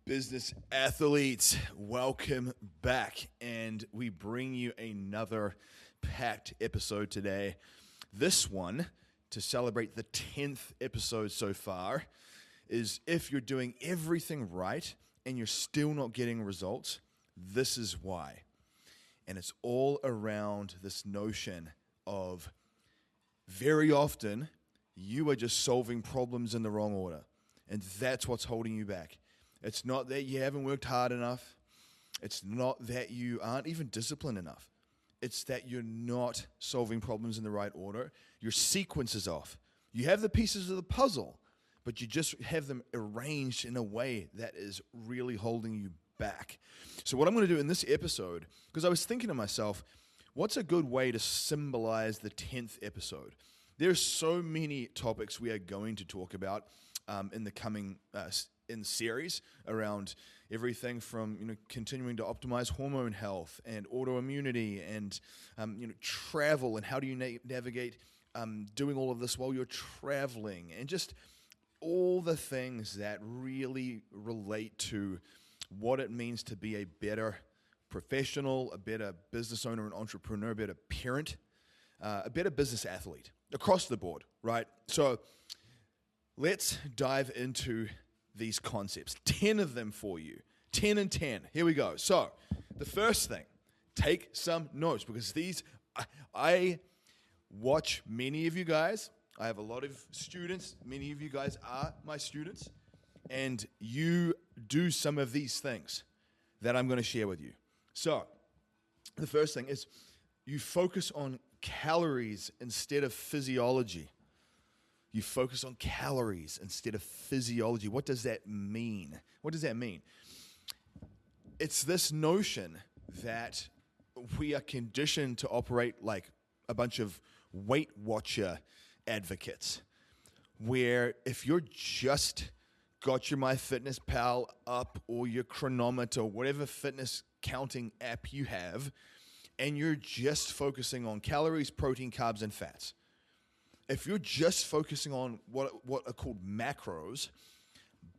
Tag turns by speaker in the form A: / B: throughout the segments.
A: Business athletes, welcome back, and we bring you another packed episode today. This one, to celebrate the 10th episode so far, is if you're doing everything right and you're still not getting results, this is why. And it's all around this notion of very often you are just solving problems in the wrong order, and that's what's holding you back. It's not that you haven't worked hard enough. It's not that you aren't even disciplined enough. It's that you're not solving problems in the right order. Your sequence is off. You have the pieces of the puzzle, but you just have them arranged in a way that is really holding you back. So what I'm going to do in this episode, because I was thinking to myself, what's a good way to symbolize the 10th episode? There's so many topics we are going to talk about in the coming in series around everything from continuing to optimize hormone health and autoimmunity and travel and how do you navigate doing all of this while you're traveling and just all the things that really relate to what it means to be a better professional, a better business owner and entrepreneur, a better parent, a better business athlete across the board, right? So let's dive into these concepts, 10 of them for you, 10 and 10. Here we go. So the first thing, take some notes because I watch many of you guys. I have a lot of students. Many of you guys are my students, and you do some of these things that I'm going to share with you. So the first thing is you focus on calories instead of physiology. You focus on calories instead of physiology. What does that mean? What does that mean? It's this notion that we are conditioned to operate like a bunch of Weight Watcher advocates, where if you're just got your MyFitnessPal up or your chronometer, whatever fitness counting app you have, and you're just focusing on calories, protein, carbs, and fats, if you're just focusing on what are called macros,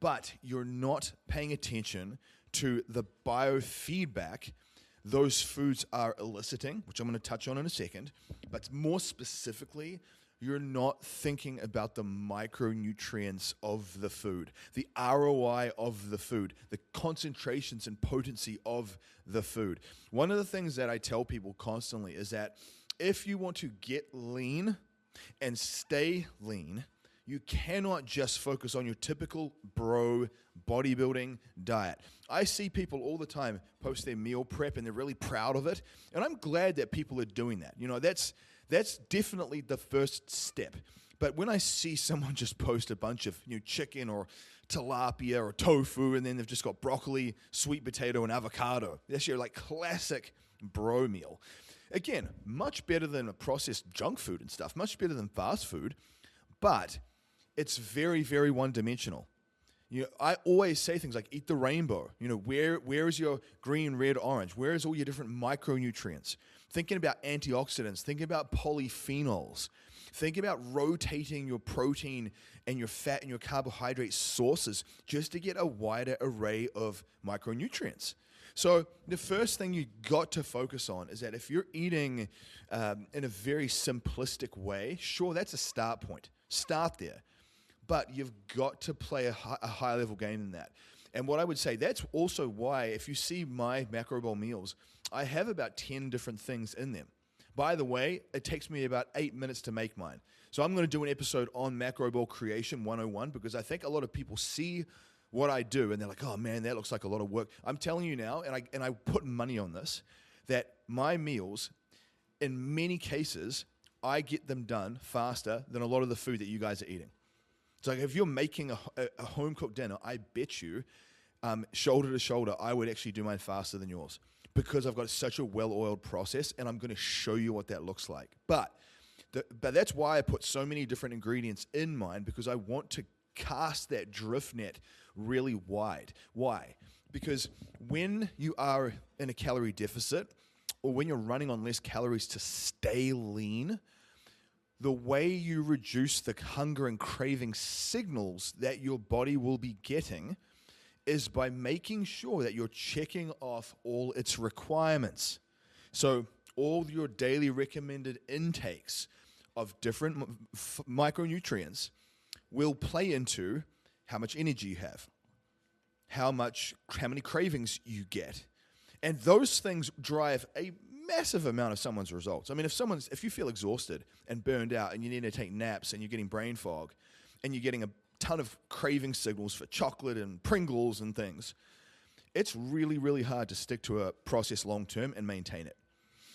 A: but you're not paying attention to the biofeedback those foods are eliciting, which I'm going to touch on in a second, but more specifically, you're not thinking about the micronutrients of the food, the ROI of the food, the concentrations and potency of the food. One of the things that I tell people constantly is that if you want to get lean and stay lean, you cannot just focus on your typical bro bodybuilding diet. I see people all the time post their meal prep and they're really proud of it, and I'm glad that people are doing that. That's definitely the first step. But when I see someone just post a bunch of chicken or tilapia or tofu, and then they've just got broccoli, sweet potato, and avocado, that's your classic bro meal. Again, much better than a processed junk food and stuff, much better than fast food, but it's very, very one-dimensional. I always say things like eat the rainbow. Where is your green, red, orange? Where is all your different micronutrients? Thinking about antioxidants, thinking about polyphenols, thinking about rotating your protein and your fat and your carbohydrate sources just to get a wider array of micronutrients. So the first thing you got to focus on is that if you're eating in a very simplistic way, sure, that's a start point. Start there. But you've got to play a high level game in that. And what I would say, that's also why if you see my macro bowl meals, I have about 10 different things in them. By the way, it takes me about 8 minutes to make mine. So I'm going to do an episode on macro bowl creation 101 because I think a lot of people see what I do and they're like, oh man, that looks like a lot of work. I'm telling you now, and I put money on this, that my meals, in many cases, I get them done faster than a lot of the food that you guys are eating. So if you're making a home-cooked dinner, I bet you, shoulder to shoulder, I would actually do mine faster than yours because I've got such a well-oiled process, and I'm going to show you what that looks like. But that's why I put so many different ingredients in mine, because I want to cast that drift net really wide. Why? Because when you are in a calorie deficit or when you're running on less calories to stay lean, the way you reduce the hunger and craving signals that your body will be getting is by making sure that you're checking off all its requirements. So all your daily recommended intakes of different micronutrients will play into how much energy you have, how many cravings you get. And those things drive a massive amount of someone's results. I mean, if you feel exhausted and burned out and you need to take naps and you're getting brain fog and you're getting a ton of craving signals for chocolate and Pringles and things, it's really, really hard to stick to a process long term and maintain it.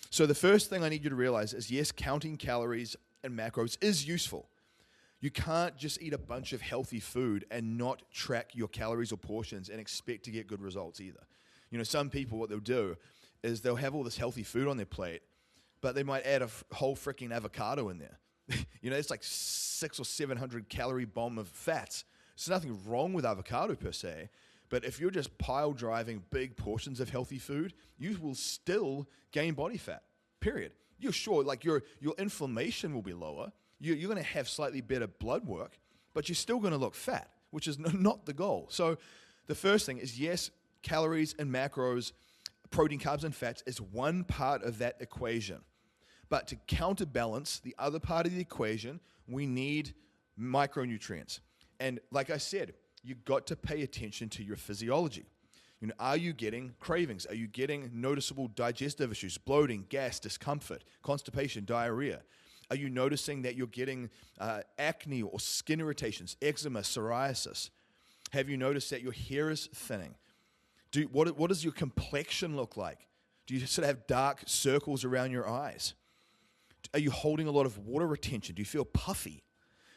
A: So the first thing I need you to realize is, yes, counting calories and macros is useful. You can't just eat a bunch of healthy food and not track your calories or portions and expect to get good results either. You know, some people, what they'll do is they'll have all this healthy food on their plate, but they might add a whole freaking avocado in there. You know, it's like 600 or 700 calorie bomb of fats. There's nothing wrong with avocado per se, but if you're just pile driving big portions of healthy food, you will still gain body fat, period. You're sure, like your inflammation will be lower. You're going to have slightly better blood work, but you're still going to look fat, which is not the goal. So the first thing is, yes, calories and macros, protein, carbs, and fats is one part of that equation. But to counterbalance the other part of the equation, we need micronutrients. And like I said, you've got to pay attention to your physiology. You know, are you getting cravings? Are you getting noticeable digestive issues, bloating, gas, discomfort, constipation, diarrhea? Are you noticing that you're getting acne or skin irritations, eczema, psoriasis? Have you noticed that your hair is thinning? What does your complexion look like? Do you sort of have dark circles around your eyes? Are you holding a lot of water retention? Do you feel puffy?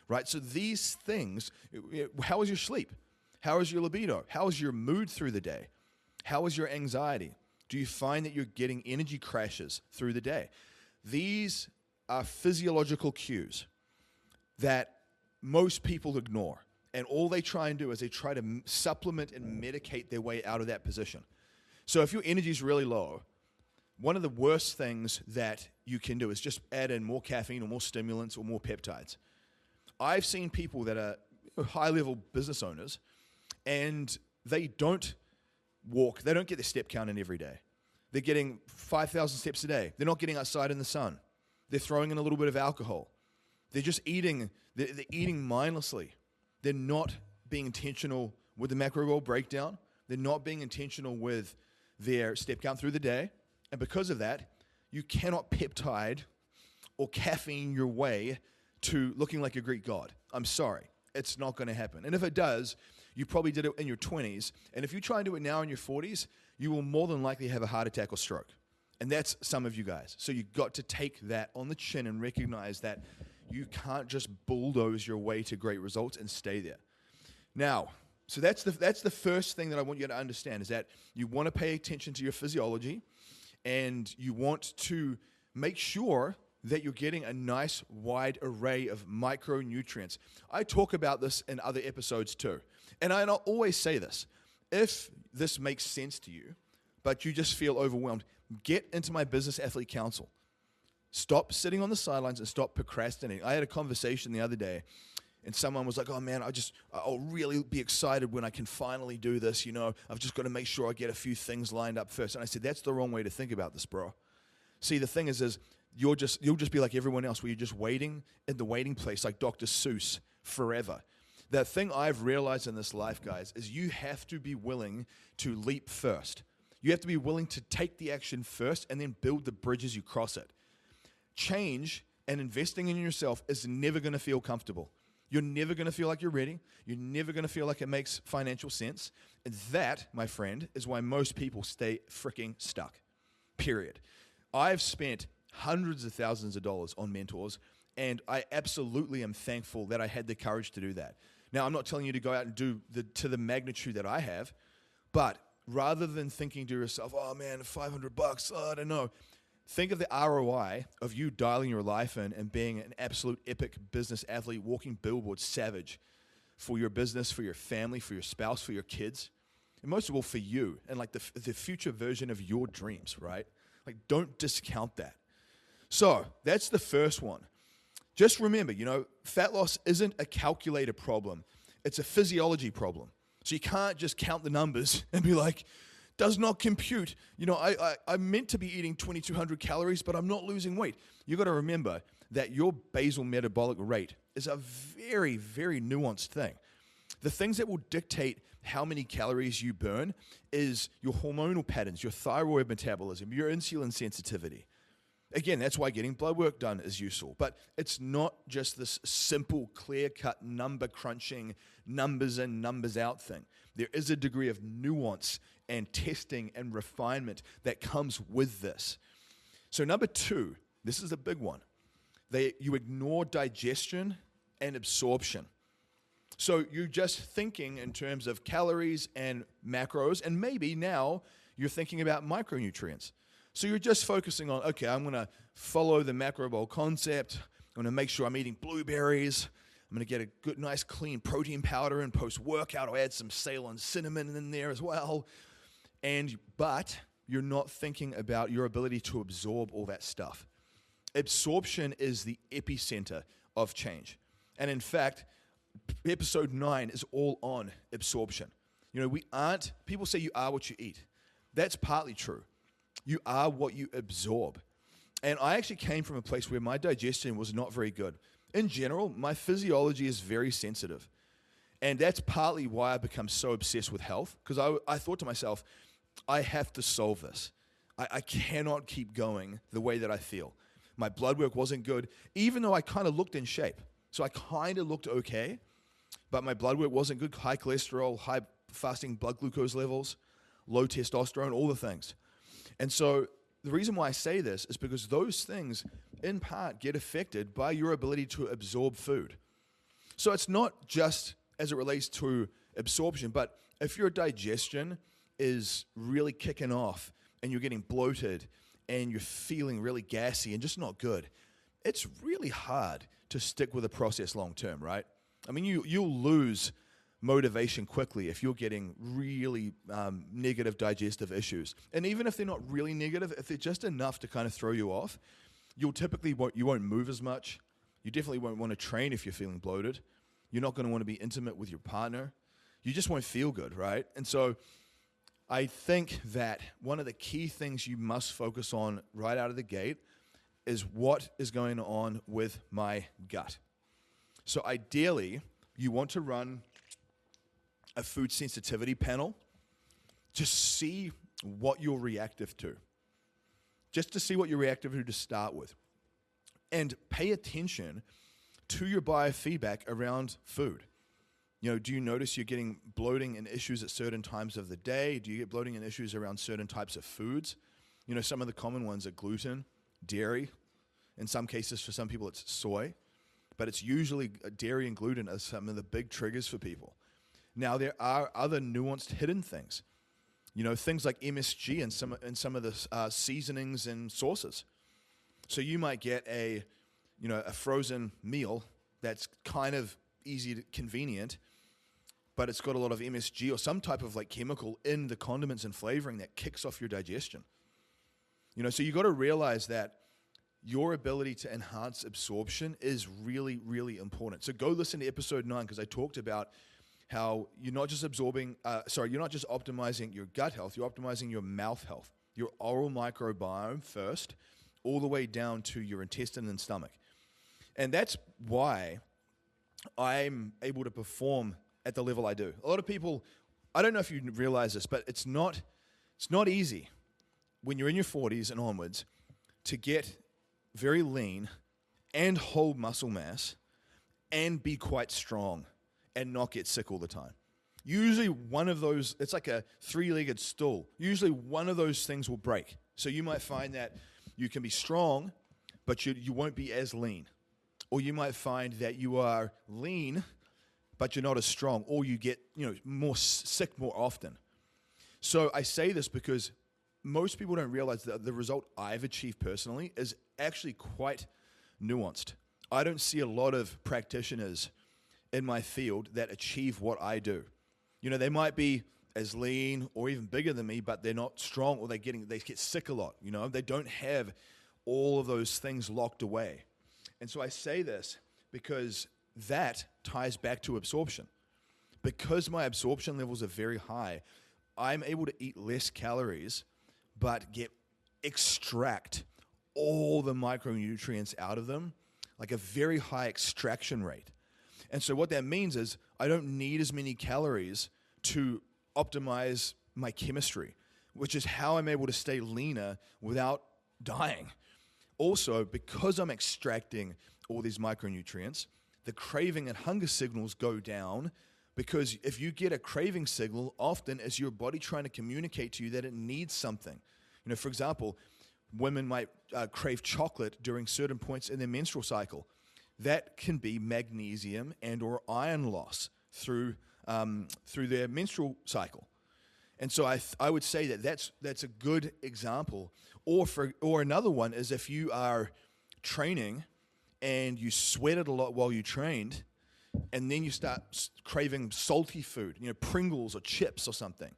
A: Right? So these things, how is your sleep? How is your libido? How is your mood through the day? How is your anxiety? Do you find that you're getting energy crashes through the day? These are physiological cues that most people ignore. And all they try and do is they try to supplement and medicate their way out of that position. So if your energy is really low, one of the worst things that you can do is just add in more caffeine or more stimulants or more peptides. I've seen people that are high-level business owners, and they don't walk. They don't get their step count in every day. They're getting 5,000 steps a day. They're not getting outside in the sun. They're throwing in a little bit of alcohol. They're just eating. They're eating mindlessly. They're not being intentional with the macro breakdown. They're not being intentional with their step count through the day. And because of that, you cannot peptide or caffeine your way to looking like a Greek god. I'm sorry. It's not going to happen. And if it does, you probably did it in your 20s. And if you try and do it now in your 40s, you will more than likely have a heart attack or stroke. And that's some of you guys. So you've got to take that on the chin and recognize that you can't just bulldoze your way to great results and stay there. Now, so that's the first thing that I want you to understand, is that you want to pay attention to your physiology, and you want to make sure that you're getting a nice wide array of micronutrients. I talk about this in other episodes too. And I always say this: if this makes sense to you, but you just feel overwhelmed, get into my Business Athlete Council. Stop sitting on the sidelines and stop procrastinating. I had a conversation the other day, and someone was like, oh man, I'll really be excited when I can finally do this. You know, I've just got to make sure I get a few things lined up first. And I said, that's the wrong way to think about this, bro. See, the thing is you'll just be like everyone else, where you're just waiting in the waiting place like Dr. Seuss forever. The thing I've realized in this life, guys, is you have to be willing to leap first. You have to be willing to take the action first and then build the bridges you cross it. Change and investing in yourself is never going to feel comfortable. You're never going to feel like you're ready. You're never going to feel like it makes financial sense. And that, my friend, is why most people stay freaking stuck, period. I've spent hundreds of thousands of dollars on mentors, and I absolutely am thankful that I had the courage to do that. Now, I'm not telling you to go out and do to the magnitude that I have, but rather than thinking to yourself, oh man, $500, I don't know, think of the ROI of you dialing your life in and being an absolute epic business athlete, walking billboard savage for your business, for your family, for your spouse, for your kids, and most of all for you and like the future version of your dreams, right? Like, don't discount that. So that's the first one. Just remember, fat loss isn't a calculated problem. It's a physiology problem. So you can't just count the numbers and be like, does not compute. I'm meant to be eating 2,200 calories, but I'm not losing weight. You got to remember that your basal metabolic rate is a very, very nuanced thing. The things that will dictate how many calories you burn is your hormonal patterns, your thyroid metabolism, your insulin sensitivity. Again, that's why getting blood work done is useful. But it's not just this simple, clear-cut, number-crunching, numbers in, numbers out thing. There is a degree of nuance and testing and refinement that comes with this. So number 2, this is a big one. You ignore digestion and absorption. So you're just thinking in terms of calories and macros, and maybe now you're thinking about micronutrients. So you're just focusing on, okay, I'm going to follow the macro bowl concept. I'm going to make sure I'm eating blueberries. I'm going to get a good, nice, clean protein powder, and post-workout I'll add some Ceylon cinnamon in there as well. But you're not thinking about your ability to absorb all that stuff. Absorption is the epicenter of change. And in fact, episode 9 is all on absorption. People say you are what you eat. That's partly true. You are what you absorb. And I actually came from a place where my digestion was not very good. In general, my physiology is very sensitive. And that's partly why I become so obsessed with health, because I thought to myself, I have to solve this. I cannot keep going the way that I feel. My blood work wasn't good, even though I kind of looked in shape. So I kind of looked okay, but my blood work wasn't good. High cholesterol, high fasting blood glucose levels, low testosterone, all the things. And so the reason why I say this is because those things, in part, get affected by your ability to absorb food. So it's not just as it relates to absorption, but if your digestion is really kicking off and you're getting bloated and you're feeling really gassy and just not good, it's really hard to stick with a process long term, right? I mean, you'll lose motivation quickly if you're getting really negative digestive issues. And even if they're not really negative, if they're just enough to kind of throw you off, you won't move as much. You definitely won't want to train if you're feeling bloated. You're not going to want to be intimate with your partner. You just won't feel good, right? And so I think that one of the key things you must focus on right out of the gate is what is going on with my gut. So ideally, you want to run a food sensitivity panel. Just see what you're reactive to. Just to see what you're reactive to start with. And pay attention to your biofeedback around food. Do you notice you're getting bloating and issues at certain times of the day? Do you get bloating and issues around certain types of foods? Some of the common ones are gluten, dairy. In some cases, for some people, it's soy. But it's usually dairy and gluten are some of the big triggers for people. Now, there are other nuanced hidden things. Things like MSG and some of the seasonings and sauces. So you might get a frozen meal that's kind of easy to convenient, but it's got a lot of MSG or some type of chemical in the condiments and flavoring that kicks off your digestion. So you got to realize that your ability to enhance absorption is really, really important. So go listen to episode 9, because I talked about how you're not just optimizing your gut health, you're optimizing your mouth health, your oral microbiome first, all the way down to your intestine and stomach. And that's why I'm able to perform at the level I do. A lot of people, I don't know if you realize this, but it's not easy when you're in your 40s and onwards to get very lean and hold muscle mass and be quite strong and not get sick all the time. Usually one of those, it's like a 3-legged stool. Usually one of those things will break. So you might find that you can be strong, but you won't be as lean. Or you might find that you are lean, but you're not as strong, or you get more sick more often. So I say this because most people don't realize that the result I've achieved personally is actually quite nuanced. I don't see a lot of practitioners in my field that achieve what I do. They might be as lean or even bigger than me, but they're not strong, or they get sick a lot. They don't have all of those things locked away. And so I say this because that ties back to absorption. because my absorption levels are very high, I'm able to eat less calories, but extract all the micronutrients out of them, like a very high extraction rate. And so what that means is I don't need as many calories to optimize my chemistry, which is how I'm able to stay leaner without dying. Also, because I'm extracting all these micronutrients, the craving and hunger signals go down, because if you get a craving signal, often it's your body trying to communicate to you that it needs something. For example, women might crave chocolate during certain points in their menstrual cycle. That can be magnesium and or iron loss through their menstrual cycle. And so I would say that that's a good example. Or another one is if you are training and you sweated a lot while you trained, and then you start craving salty food, Pringles or chips or something.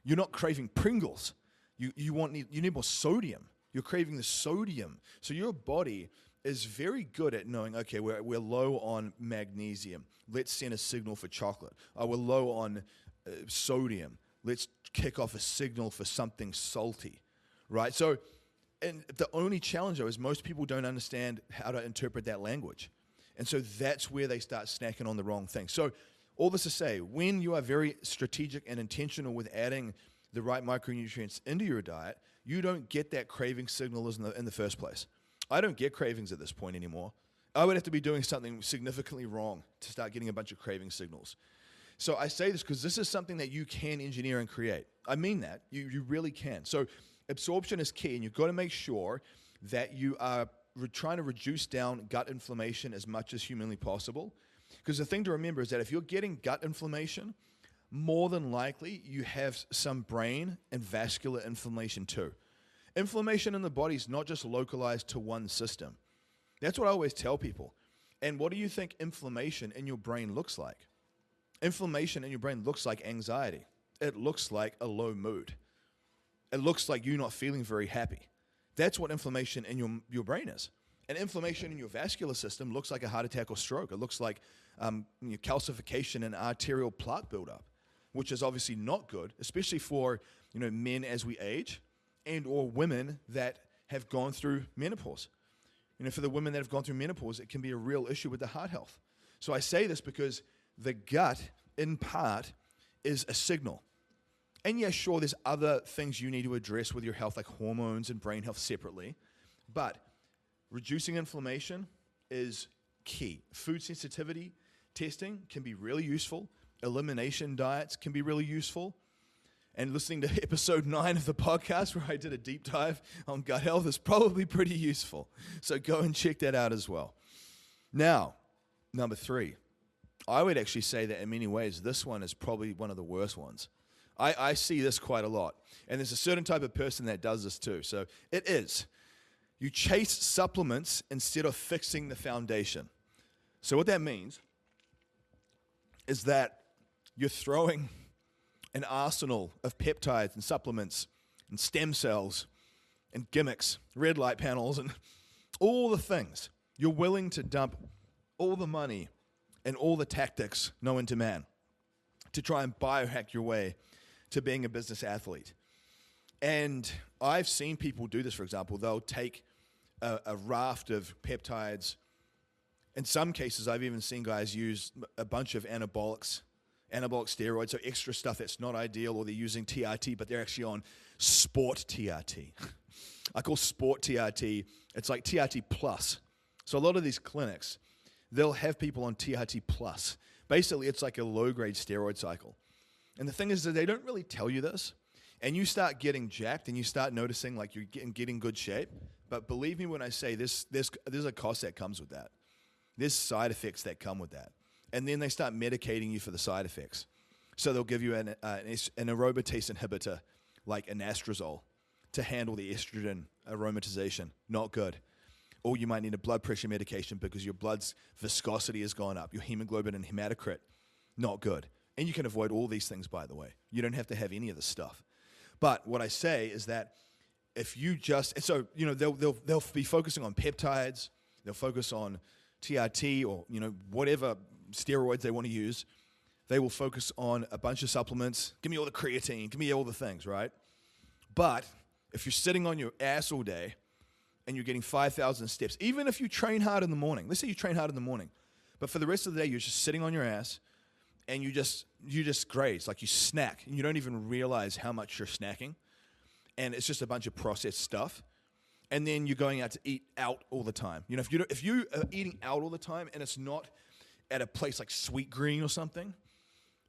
A: You're not craving Pringles. You need more sodium. You're craving the sodium. So your body is very good at knowing, okay, we're low on magnesium. Let's send a signal for chocolate. We're low on sodium. Let's kick off a signal for something salty, right? So, and the only challenge, though, is most people don't understand how to interpret that language. And so that's where they start snacking on the wrong thing. So all this to say, when you are very strategic and intentional with adding the right micronutrients into your diet, you don't get that craving signal in the first place. I don't get cravings at this point anymore. I would have to be doing something significantly wrong to start getting a bunch of craving signals. So I say this because this is something that you can engineer and create. I mean that. You really can. So absorption is key, and you've got to make sure that you are trying to reduce down gut inflammation as much as humanly possible. Because the thing to remember is that if you're getting gut inflammation, more than likely you have some brain and vascular inflammation too. Inflammation in the body is not just localized to one system. That's what I always tell people. And what do you think inflammation in your brain looks like? Inflammation in your brain looks like anxiety. It looks like a low mood. It looks like you not feeling very happy. That's what inflammation in your brain is. And inflammation in your vascular system looks like a heart attack or stroke. It looks like calcification and arterial plaque buildup, which is obviously not good, especially for men as we age, and or women that have gone through menopause. For the women that have gone through menopause, it can be a real issue with the heart health. So I say this because the gut, in part, is a signal. And yeah, sure, there's other things you need to address with your health, like hormones and brain health separately. But reducing inflammation is key. Food sensitivity testing can be really useful. Elimination diets can be really useful. And listening to episode 9 of the podcast where I did a deep dive on gut health is probably pretty useful. So go and check that out as well. Now, number 3. I would actually say that in many ways, this one is probably one of the worst ones. I see this quite a lot. And there's a certain type of person that does this too. So it is. You chase supplements instead of fixing the foundation. So what that means is that you're throwing an arsenal of peptides and supplements and stem cells and gimmicks, red light panels, and all the things. You're willing to dump all the money and all the tactics known to man to try and biohack your way to being a business athlete. And I've seen people do this, for example. They'll take a raft of peptides. In some cases, I've even seen guys use a bunch of anabolic steroids, so extra stuff that's not ideal, or they're using TRT, but they're actually on sport TRT. I call sport TRT, it's like TRT plus. So a lot of these clinics, they'll have people on TRT plus. Basically, it's like a low-grade steroid cycle. And the thing is that they don't really tell you this, and you start getting jacked and you start noticing like you're getting good shape. But believe me when I say this, there's a cost that comes with that. There's side effects that come with that. And then they start medicating you for the side effects. So they'll give you an aromatase inhibitor like anastrozole to handle the estrogen aromatization. Not good. Or you might need a blood pressure medication because your blood's viscosity has gone up. Your hemoglobin and hematocrit, not good. And you can avoid all these things, by the way. You don't have to have any of this stuff. But what I say is that if you just, so, they'll be focusing on peptides, they'll focus on TRT or, whatever steroids they want to use They will focus on a bunch of supplements. Give me all the creatine. Give me all the things, right? But if you're sitting on your ass all day and you're getting 5,000 steps, even if you train hard in the morning, let's say you train hard in the morning, but for the rest of the day, you're just sitting on your ass and you just graze, like you snack, and you don't even realize how much you're snacking. And it's just a bunch of processed stuff. And then you're going out to eat out all the time. You know, if you are eating out all the time and it's not at a place like Sweet Green or something,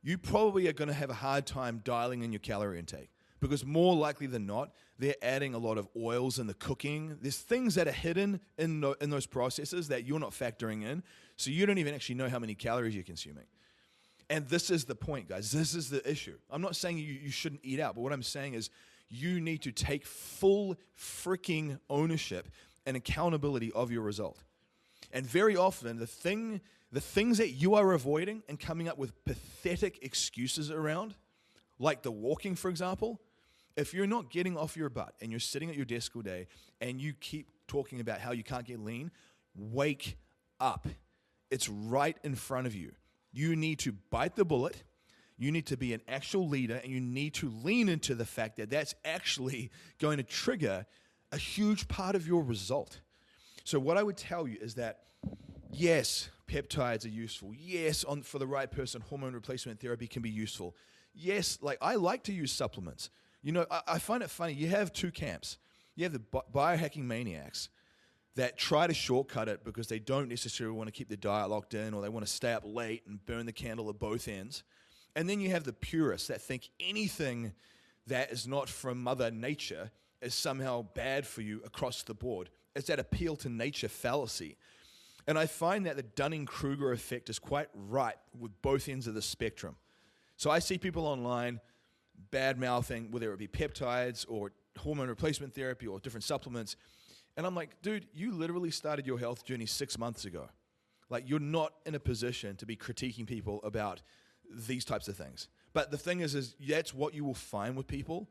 A: you probably are going to have a hard time dialing in your calorie intake, because more likely than not, they're adding a lot of oils in the cooking. There's things that are hidden in those processes that you're not factoring in, so you don't even actually know how many calories you're consuming. And this is the point, guys. This is the issue. I'm not saying you shouldn't eat out, but what I'm saying is you need to take full freaking ownership and accountability of your result. And very often, the things that you are avoiding and coming up with pathetic excuses around, like the walking, for example, if you're not getting off your butt and you're sitting at your desk all day and you keep talking about how you can't get lean, wake up. It's right in front of you. You need to bite the bullet. You need to be an actual leader, and you need to lean into the fact that that's actually going to trigger a huge part of your result. So what I would tell you is that, yes, peptides are useful. Yes, for the right person, hormone replacement therapy can be useful. Yes, like I like to use supplements. You know, I find it funny. You have two camps. You have the biohacking maniacs that try to shortcut it because they don't necessarily want to keep the diet locked in, or they want to stay up late and burn the candle at both ends. And then you have the purists that think anything that is not from Mother Nature is somehow bad for you across the board. It's that appeal to nature fallacy. And I find that the Dunning-Kruger effect is quite right with both ends of the spectrum. So I see people online bad-mouthing, whether it be peptides or hormone replacement therapy or different supplements. And I'm like, dude, you literally started your health journey 6 months ago. Like, you're not in a position to be critiquing people about these types of things. But the thing is that's what you will find with people.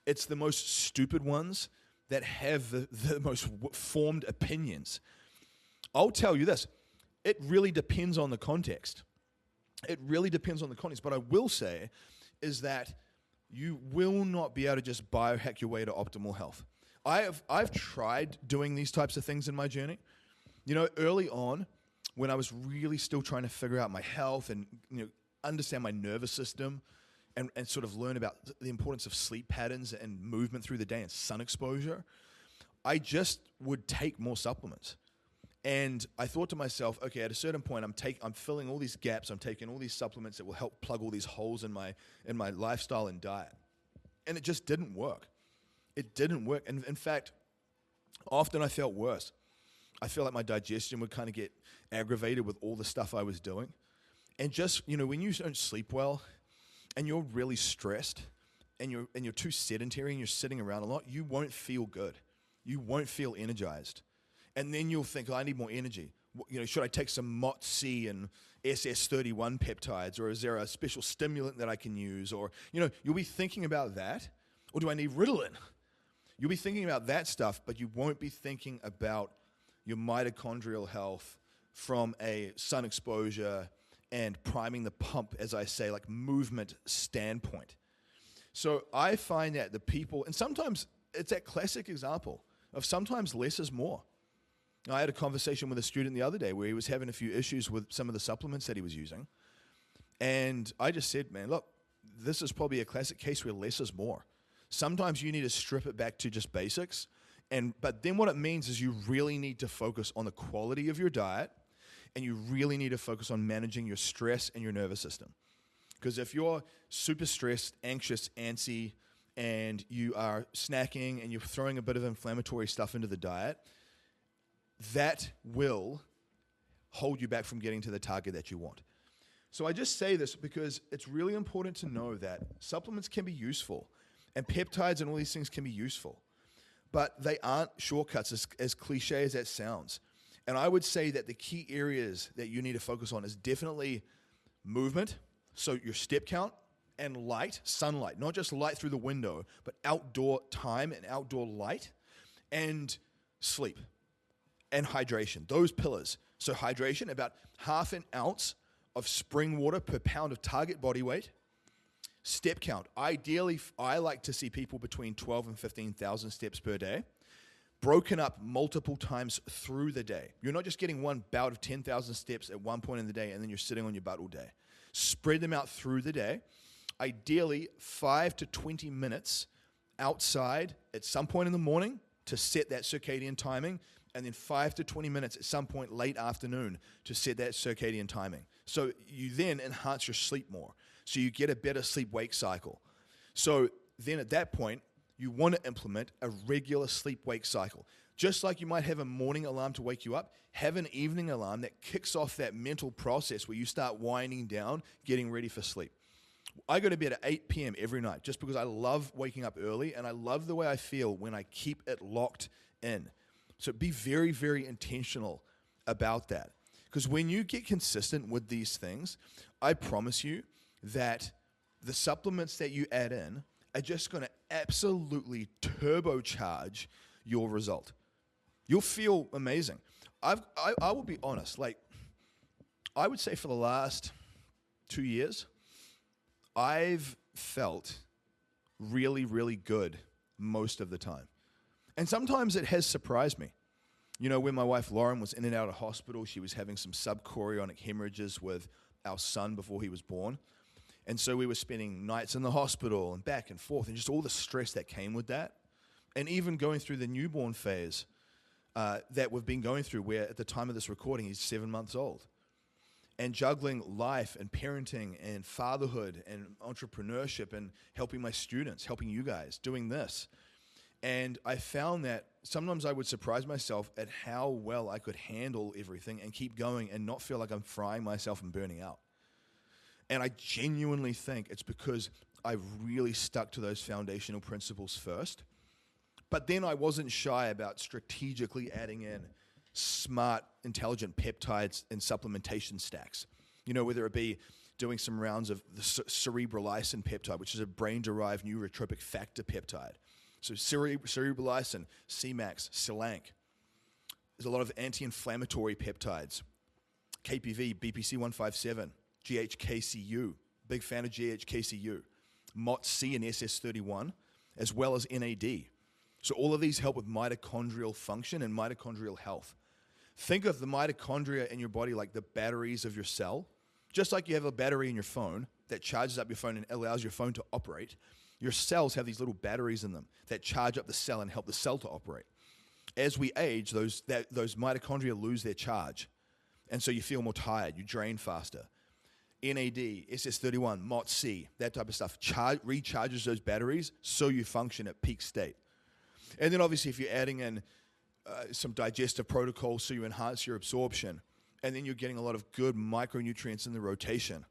A: It's the most stupid ones that have the most formed opinions. I'll tell you this. It really depends on the context. It really depends on the context. But I will say is that you will not be able to just biohack your way to optimal health. I've tried doing these types of things in my journey. You know, early on, when I was really still trying to figure out my health and, you know, understand my nervous system and sort of learn about the importance of sleep patterns and movement through the day and sun exposure, I just would take more supplements. And I thought to myself, okay, at a certain point, I'm filling all these gaps. I'm taking all these supplements that will help plug all these holes in my lifestyle and diet. And it just didn't work. It didn't work. And in fact, often I felt worse. I feel like my digestion would kind of get aggravated with all the stuff I was doing. And just, you know, when you don't sleep well and you're really stressed and you're too sedentary and you're sitting around a lot, you won't feel good. You won't feel energized. And then you'll think, oh, I need more energy. You know, should I take some MOTS-C and SS31 peptides, or is there a special stimulant that I can use? Or, you know, you'll be thinking about that. Or do I need Ritalin? You'll be thinking about that stuff, but you won't be thinking about your mitochondrial health from a sun exposure and priming the pump, as I say, like movement standpoint. So I find that the people, and sometimes it's that classic example of sometimes less is more. I had a conversation with a student the other day where he was having a few issues with some of the supplements that he was using. And I just said, man, look, this is probably a classic case where less is more. Sometimes you need to strip it back to just basics. But then what it means is you really need to focus on the quality of your diet, and you really need to focus on managing your stress and your nervous system. Because if you're super stressed, anxious, antsy, and you are snacking and you're throwing a bit of inflammatory stuff into the diet, that will hold you back from getting to the target that you want. So I just say this because it's really important to know that supplements can be useful, and peptides and all these things can be useful, but they aren't shortcuts, as cliche as that sounds. And I would say that the key areas that you need to focus on is definitely movement, so your step count, and light, sunlight, not just light through the window, but outdoor time and outdoor light, and sleep and hydration, those pillars. So hydration, about half an ounce of spring water per pound of target body weight. Step count. Ideally, I like to see people between 12 and 15,000 steps per day, broken up multiple times through the day. You're not just getting one bout of 10,000 steps at one point in the day and then you're sitting on your butt all day. Spread them out through the day. Ideally, 5 to 20 minutes outside at some point in the morning to set that circadian timing, and then 5 to 20 minutes at some point late afternoon to set that circadian timing. So you then enhance your sleep more. So you get a better sleep-wake cycle. So then at that point, you want to implement a regular sleep-wake cycle. Just like you might have a morning alarm to wake you up, have an evening alarm that kicks off that mental process where you start winding down, getting ready for sleep. I go to bed at 8 p.m. every night just because I love waking up early and I love the way I feel when I keep it locked in. So be very, very intentional about that. Because when you get consistent with these things, I promise you that the supplements that you add in are just going to absolutely turbocharge your result. You'll feel amazing. I will be honest, like I would say for the last 2 years, I've felt really, really good most of the time. And sometimes it has surprised me. You know, when my wife Lauren was in and out of hospital, she was having some subchorionic hemorrhages with our son before he was born. And so we were spending nights in the hospital and back and forth and just all the stress that came with that. And even going through the newborn phase that we've been going through, where at the time of this recording, he's 7 months old. And juggling life and parenting and fatherhood and entrepreneurship and helping my students, helping you guys, doing this. And I found that sometimes I would surprise myself at how well I could handle everything and keep going and not feel like I'm frying myself and burning out. And I genuinely think it's because I really stuck to those foundational principles first. But then I wasn't shy about strategically adding in smart, intelligent peptides and supplementation stacks. You know, whether it be doing some rounds of the cerebrolysin peptide, which is a brain-derived neurotropic factor peptide. So cerebrolysin, CMAX, Selank. There's a lot of anti-inflammatory peptides. KPV, BPC-157, GHKCU. Big fan of GHKCU. MOTC and SS31, as well as NAD. So all of these help with mitochondrial function and mitochondrial health. Think of the mitochondria in your body like the batteries of your cell. Just like you have a battery in your phone that charges up your phone and allows your phone to operate, your cells have these little batteries in them that charge up the cell and help the cell to operate. As we age, those mitochondria lose their charge. And so you feel more tired, you drain faster. NAD, SS31, MOTC, that type of stuff recharges those batteries so you function at peak state. And then obviously if you're adding in some digestive protocols so you enhance your absorption, and then you're getting a lot of good micronutrients in the rotation.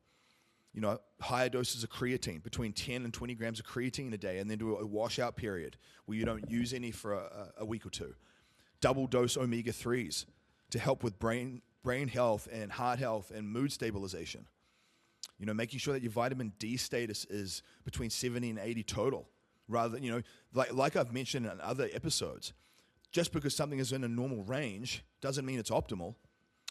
A: You know, higher doses of creatine, between 10 and 20 grams of creatine a day, and then do a washout period where you don't use any for a week or two. Double dose omega-3s to help with brain health and heart health and mood stabilization. You know, making sure that your vitamin D status is between 70 and 80 total. Rather than, you know, like I've mentioned in other episodes, just because something is in a normal range doesn't mean it's optimal.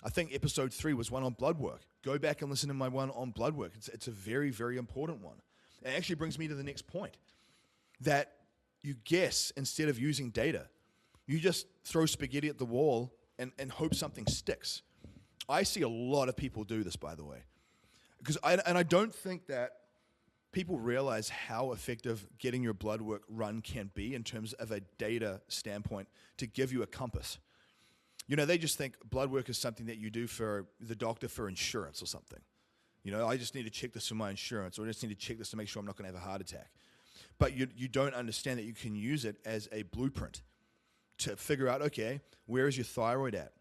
A: I think episode 3 was one on blood work. Go back and listen to my one on blood work. It's a very, very important one. It actually brings me to the next point, that you guess instead of using data. You just throw spaghetti at the wall and hope something sticks. I see a lot of people do this, by the way. I don't think that people realize how effective getting your blood work run can be in terms of a data standpoint to give you a compass. You know, they just think blood work is something that you do for the doctor for insurance or something. You know, I just need to check this for my insurance, or I just need to check this to make sure I'm not going to have a heart attack. But you don't understand that you can use it as a blueprint to figure out, okay, where is your thyroid at?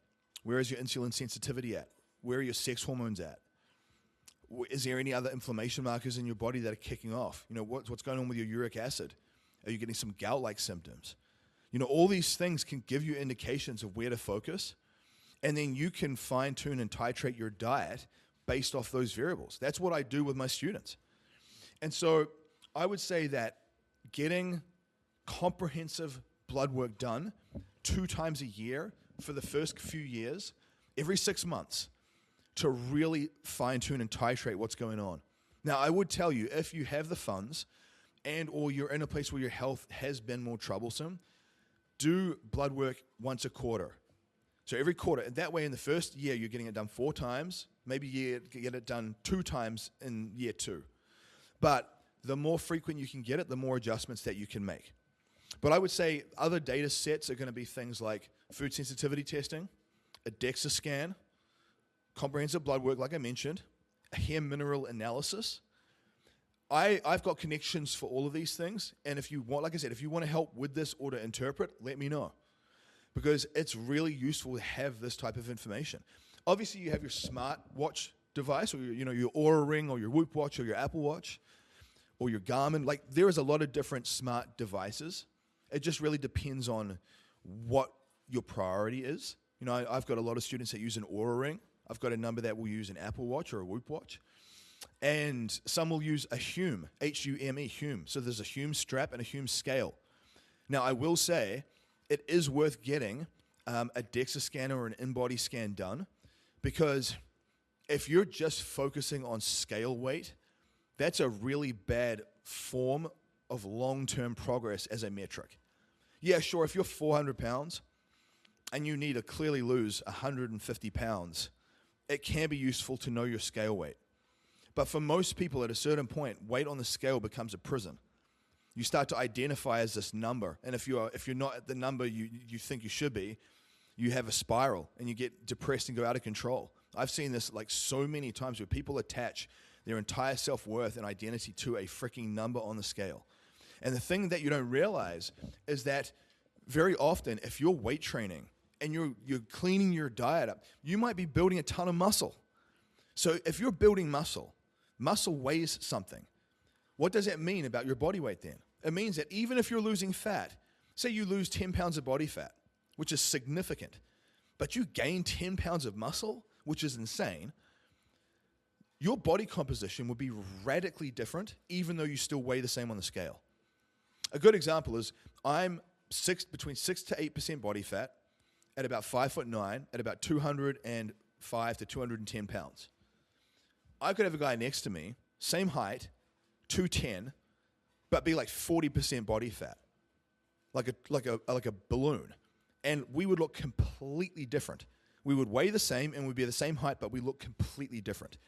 A: Where is your insulin sensitivity at? Where are your sex hormones at? Is there any other inflammation markers in your body that are kicking off? You know, what's going on with your uric acid? Are you getting some gout-like symptoms? You know, all these things can give you indications of where to focus, and then you can fine-tune and titrate your diet based off those variables. That's what I do with my students. And so I would say that getting comprehensive blood work done 2 times a year for the first few years, every 6 months, to really fine-tune and titrate what's going on. Now, I would tell you, if you have the funds and or you're in a place where your health has been more troublesome, do blood work once a quarter. So every quarter. And that way, in the first year, you're getting it done 4 times. Maybe you get it done 2 times in year 2. But the more frequent you can get it, the more adjustments that you can make. But I would say other data sets are going to be things like food sensitivity testing, a DEXA scan, comprehensive blood work, like I mentioned, a hair mineral analysis. I've got connections for all of these things, and if you want, like I said, if you want to help with this or to interpret, let me know, because it's really useful to have this type of information. Obviously, you have your smart watch device, or your Oura Ring, or your Whoop watch, or your Apple Watch, or your Garmin. Like, there is a lot of different smart devices. It just really depends on what your priority is. I've got a lot of students that use an Oura Ring. I've got a number that will use an Apple Watch or a Whoop watch. And some will use a Hume, H-U-M-E, Hume. So there's a Hume strap and a Hume scale. Now, I will say it is worth getting a DEXA scan or an in-body scan done, because if you're just focusing on scale weight, that's a really bad form of long-term progress as a metric. Yeah, sure, if you're 400 pounds and you need to clearly lose 150 pounds, it can be useful to know your scale weight. But for most people, at a certain point, weight on the scale becomes a prison. You start to identify as this number, and if you're not at the number you think you should be, you have a spiral, and you get depressed and go out of control. I've seen this like so many times where people attach their entire self-worth and identity to a freaking number on the scale. And the thing that you don't realize is that very often, if you're weight training and you're cleaning your diet up, you might be building a ton of muscle. So if you're building muscle weighs something. What does that mean about your body weight then? It means that even if you're losing fat, say you lose 10 pounds of body fat, which is significant, but you gain 10 pounds of muscle, which is insane, your body composition would be radically different even though you still weigh the same on the scale. A good example is I'm between 6 to 8% body fat at about 5'9", at about 205 to 210 pounds. I could have a guy next to me, same height, 210, but be like 40% body fat, like a balloon, and we would look completely different. We would weigh the same and we'd be the same height, but we look completely different.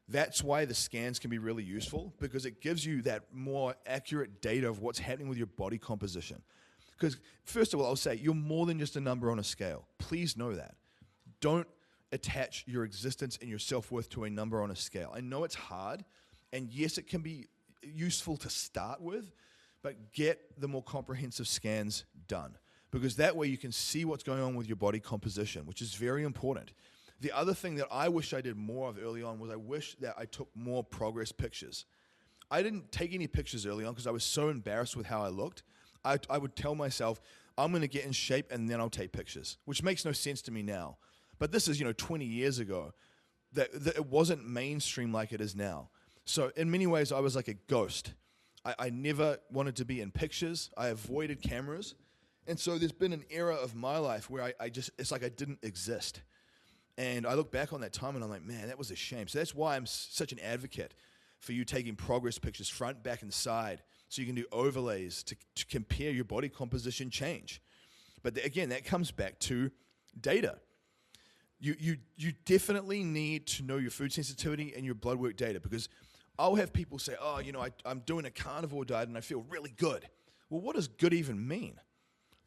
A: That's why the scans can be really useful, because it gives you that more accurate data of what's happening with your body composition. Because first of all, I'll say you're more than just a number on a scale. Please know that. Don't attach your existence and your self-worth to a number on a scale. I know it's hard, and yes, it can be useful to start with, but get the more comprehensive scans done, because that way you can see what's going on with your body composition, which is very important. The other thing that I wish I did more of early on was I wish that I took more progress pictures. I didn't take any pictures early on because I was so embarrassed with how I looked. I would tell myself, I'm going to get in shape and then I'll take pictures, which makes no sense to me now. But this is, 20 years ago, that it wasn't mainstream like it is now. So in many ways, I was like a ghost. I never wanted to be in pictures. I avoided cameras. And so there's been an era of my life where it's like I didn't exist. And I look back on that time and I'm like, man, that was a shame. So that's why I'm such an advocate for you taking progress pictures front, back, and side, so you can do overlays to compare your body composition change. But again, that comes back to data. You definitely need to know your food sensitivity and your blood work data, because I'll have people say, I'm doing a carnivore diet and I feel really good. Well, what does good even mean?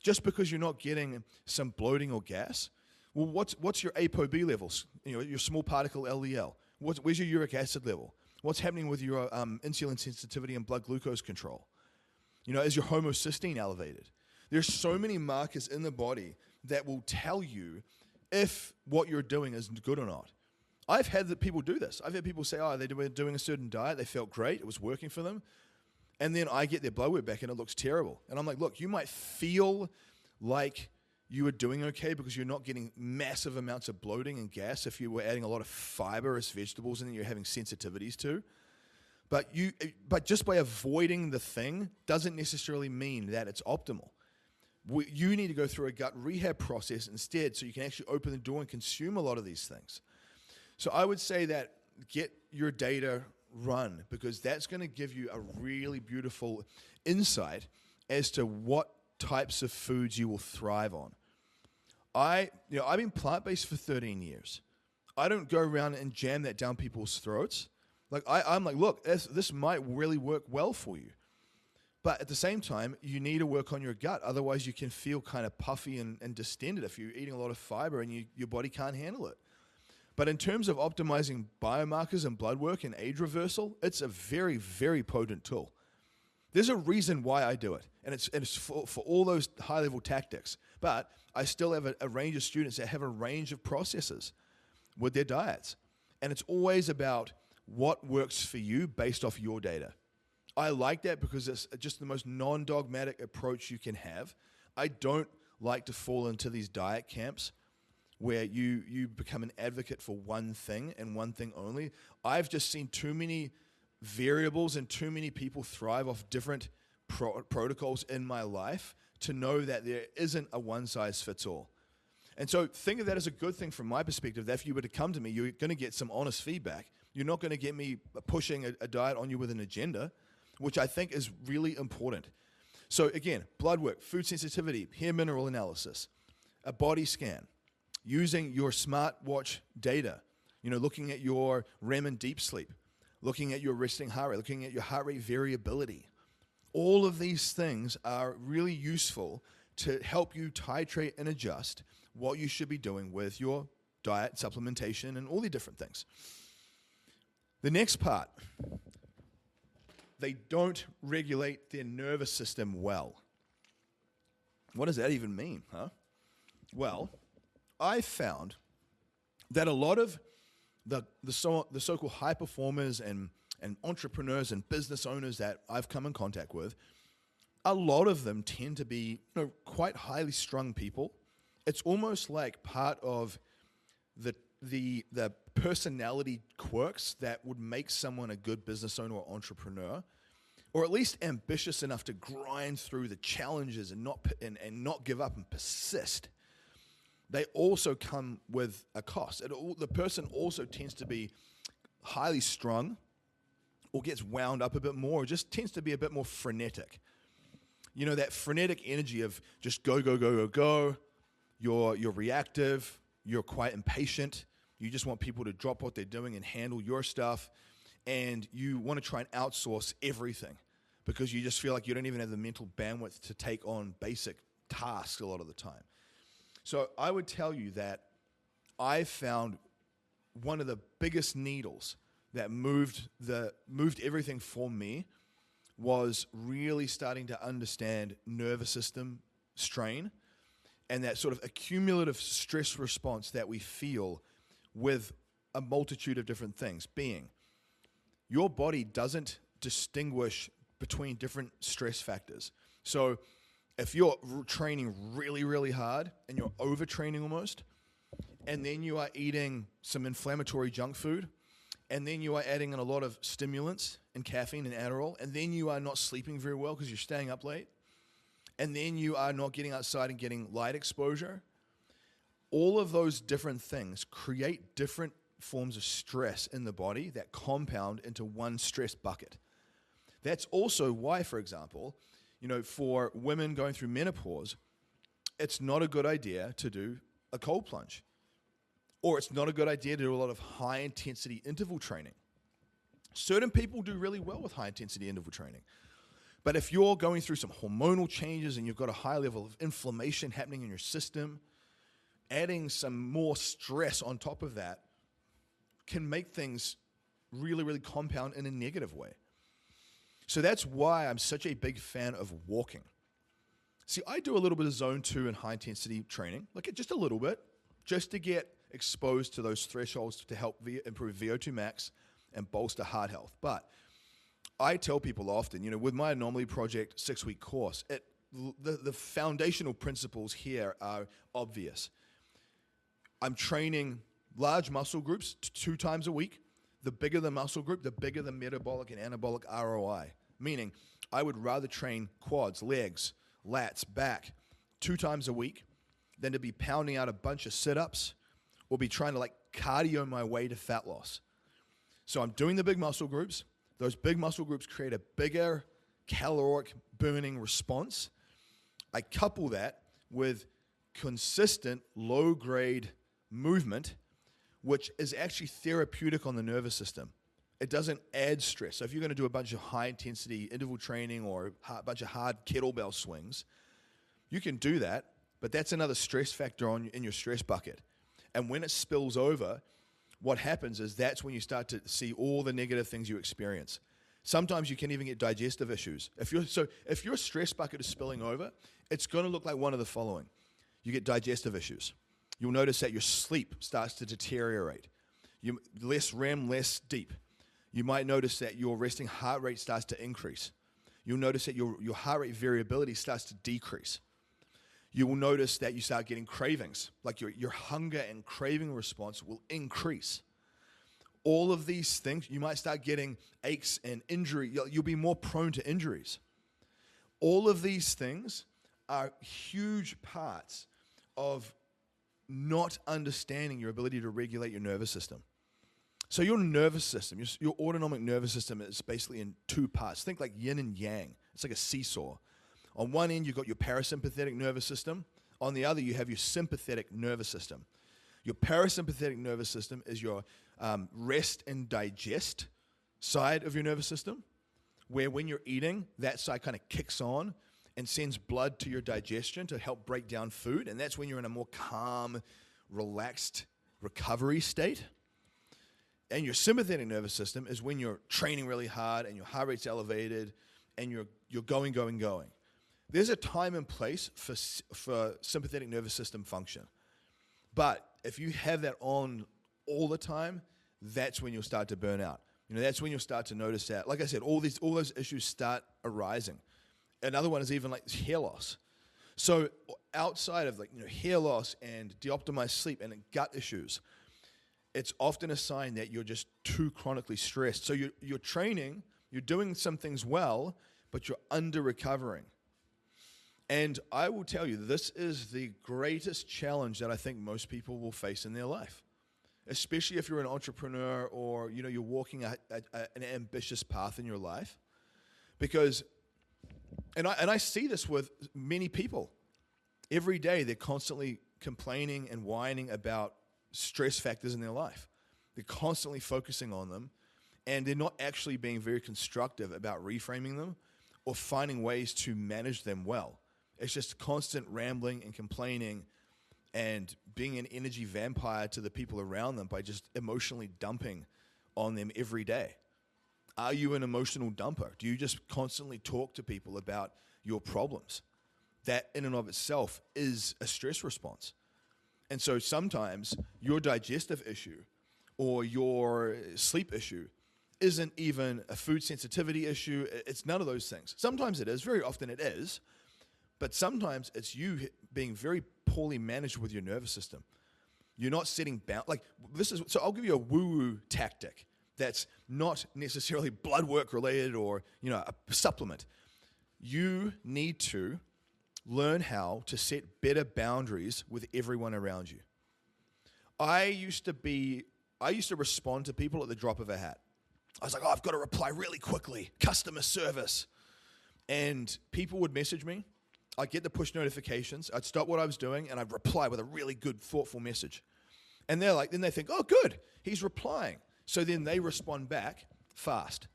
A: Just because you're not getting some bloating or gas? Well, what's your ApoB levels? Your small particle LDL. Where's your uric acid level? What's happening with your insulin sensitivity and blood glucose control? Is your homocysteine elevated? There's so many markers in the body that will tell you if what you're doing is good or not. I've had people do this. I've had people say, they were doing a certain diet, they felt great, it was working for them, and then I get their blood work back and it looks terrible. And I'm like, look, you might feel like you were doing okay because you're not getting massive amounts of bloating and gas if you were adding a lot of fibrous vegetables and you're having sensitivities to. But just by avoiding the thing doesn't necessarily mean that it's optimal. You need to go through a gut rehab process instead, so you can actually open the door and consume a lot of these things. So I would say that get your data run, because that's going to give you a really beautiful insight as to what types of foods you will thrive on. I've been plant-based for 13 years. I don't go around and jam that down people's throats. Like I'm like, look, this might really work well for you. But at the same time, you need to work on your gut. Otherwise, you can feel kind of puffy and distended if you're eating a lot of fiber and your body can't handle it. But in terms of optimizing biomarkers and blood work and age reversal, it's a very, very potent tool. There's a reason why I do it, and it's for all those high-level tactics. But I still have a range of students that have a range of processes with their diets. And it's always about what works for you based off your data. I like that because it's just the most non-dogmatic approach you can have. I don't like to fall into these diet camps where you become an advocate for one thing and one thing only. I've just seen too many variables and too many people thrive off different protocols in my life to know that there isn't a one-size-fits-all. And so think of that as a good thing from my perspective, that if you were to come to me, you're going to get some honest feedback. You're not going to get me pushing a diet on you with an agenda, which I think is really important. So again, blood work, food sensitivity, hair mineral analysis, a body scan, using your smartwatch data, looking at your REM and deep sleep, looking at your resting heart rate, looking at your heart rate variability. All of these things are really useful to help you titrate and adjust what you should be doing with your diet, supplementation, and all the different things. The next part, they don't regulate their nervous system well. What does that even mean, huh? Well, I found that a lot of the so-called high performers and entrepreneurs and business owners that I've come in contact with, a lot of them tend to be quite highly strung people. It's almost like part of the personality quirks that would make someone a good business owner or entrepreneur, or at least ambitious enough to grind through the challenges and not give up and persist. They also come with a cost. The person also tends to be highly strung, or gets wound up a bit more, or just tends to be a bit more frenetic. That frenetic energy of just go, go, go, go, go. You're reactive. You're quite impatient. You just want people to drop what they're doing and handle your stuff. And you want to try and outsource everything because you just feel like you don't even have the mental bandwidth to take on basic tasks a lot of the time. So I would tell you that I found one of the biggest needles that moved everything for me was really starting to understand nervous system strain and that sort of accumulative stress response that we feel with a multitude of different things, being your body doesn't distinguish between different stress factors. So if you're training really, really hard and you're overtraining almost, and then you are eating some inflammatory junk food, and then you are adding in a lot of stimulants and caffeine and Adderall, and then you are not sleeping very well because you're staying up late, and then you are not getting outside and getting light exposure, all of those different things create different forms of stress in the body that compound into one stress bucket. That's also why, for example, for women going through menopause, it's not a good idea to do a cold plunge. Or it's not a good idea to do a lot of high-intensity interval training. Certain people do really well with high-intensity interval training. But if you're going through some hormonal changes and you've got a high level of inflammation happening in your system, adding some more stress on top of that can make things really, really compound in a negative way. So that's why I'm such a big fan of walking. See, I do a little bit of zone 2 and high-intensity training, like just a little bit, just to get exposed to those thresholds to help improve VO2 max and bolster heart health. But I tell people often, with my Anomaly Project 6-week course, the foundational principles here are obvious. I'm training large muscle groups 2 times a week. The bigger the muscle group, the bigger the metabolic and anabolic ROI. Meaning, I would rather train quads, legs, lats, back 2 times a week than to be pounding out a bunch of sit-ups or be trying to cardio my way to fat loss. So I'm doing the big muscle groups. Those big muscle groups create a bigger caloric burning response. I couple that with consistent low-grade movement, which is actually therapeutic on the nervous system. It doesn't add stress. So if you're going to do a bunch of high-intensity interval training or a bunch of hard kettlebell swings, you can do that, but that's another stress factor in your stress bucket. And when it spills over, what happens is that's when you start to see all the negative things you experience. Sometimes you can even get digestive issues. If your stress bucket is spilling over, it's going to look like one of the following. You get digestive issues. You'll notice that your sleep starts to deteriorate. Less REM, less deep. You might notice that your resting heart rate starts to increase. You'll notice that your heart rate variability starts to decrease. You will notice that you start getting cravings, like your hunger and craving response will increase. All of these things, you might start getting aches and injury. You'll be more prone to injuries. All of these things are huge parts of not understanding your ability to regulate your nervous system. So your nervous system, your autonomic nervous system is basically in two parts. Think like yin and yang. It's like a seesaw. On one end, you've got your parasympathetic nervous system. On the other, you have your sympathetic nervous system. Your parasympathetic nervous system is your rest and digest side of your nervous system, where when you're eating, that side kind of kicks on and sends blood to your digestion to help break down food. And that's when you're in a more calm, relaxed recovery state. And your sympathetic nervous system is when you're training really hard and your heart rate's elevated and you're going. There's a time and place for sympathetic nervous system function. But if you have that on all the time, that's when you'll start to burn out. That's when you'll start to notice that. Like I said, all those issues start arising. Another one is even like hair loss. So outside of hair loss and de-optimized sleep and gut issues, it's often a sign that you're just too chronically stressed. So you're training, you're doing some things well, but you're under-recovering. And I will tell you, this is the greatest challenge that I think most people will face in their life, especially if you're an entrepreneur or you're walking an ambitious path in your life. Because, and I see this with many people. Every day they're constantly complaining and whining about stress factors in their life. They're constantly focusing on them, and they're not actually being very constructive about reframing them or finding ways to manage them well. It's just constant rambling and complaining and being an energy vampire to the people around them by just emotionally dumping on them every day. Are you an emotional dumper? Do you just constantly talk to people about your problems? That in and of itself is a stress response. And so sometimes your digestive issue or your sleep issue isn't even a food sensitivity issue. It's none of those things. Sometimes it is. Very often it is. But sometimes it's you being very poorly managed with your nervous system. You're not setting boundaries. So I'll give you a woo-woo tactic that's not necessarily blood work related or a supplement. You need to learn how to set better boundaries with everyone around you. I used to respond to people at the drop of a hat. I was like, I've got to reply really quickly, customer service. And people would message me. I'd get the push notifications. I'd stop what I was doing and I'd reply with a really good, thoughtful message. And then they think, oh, good, he's replying. So then they respond back fast.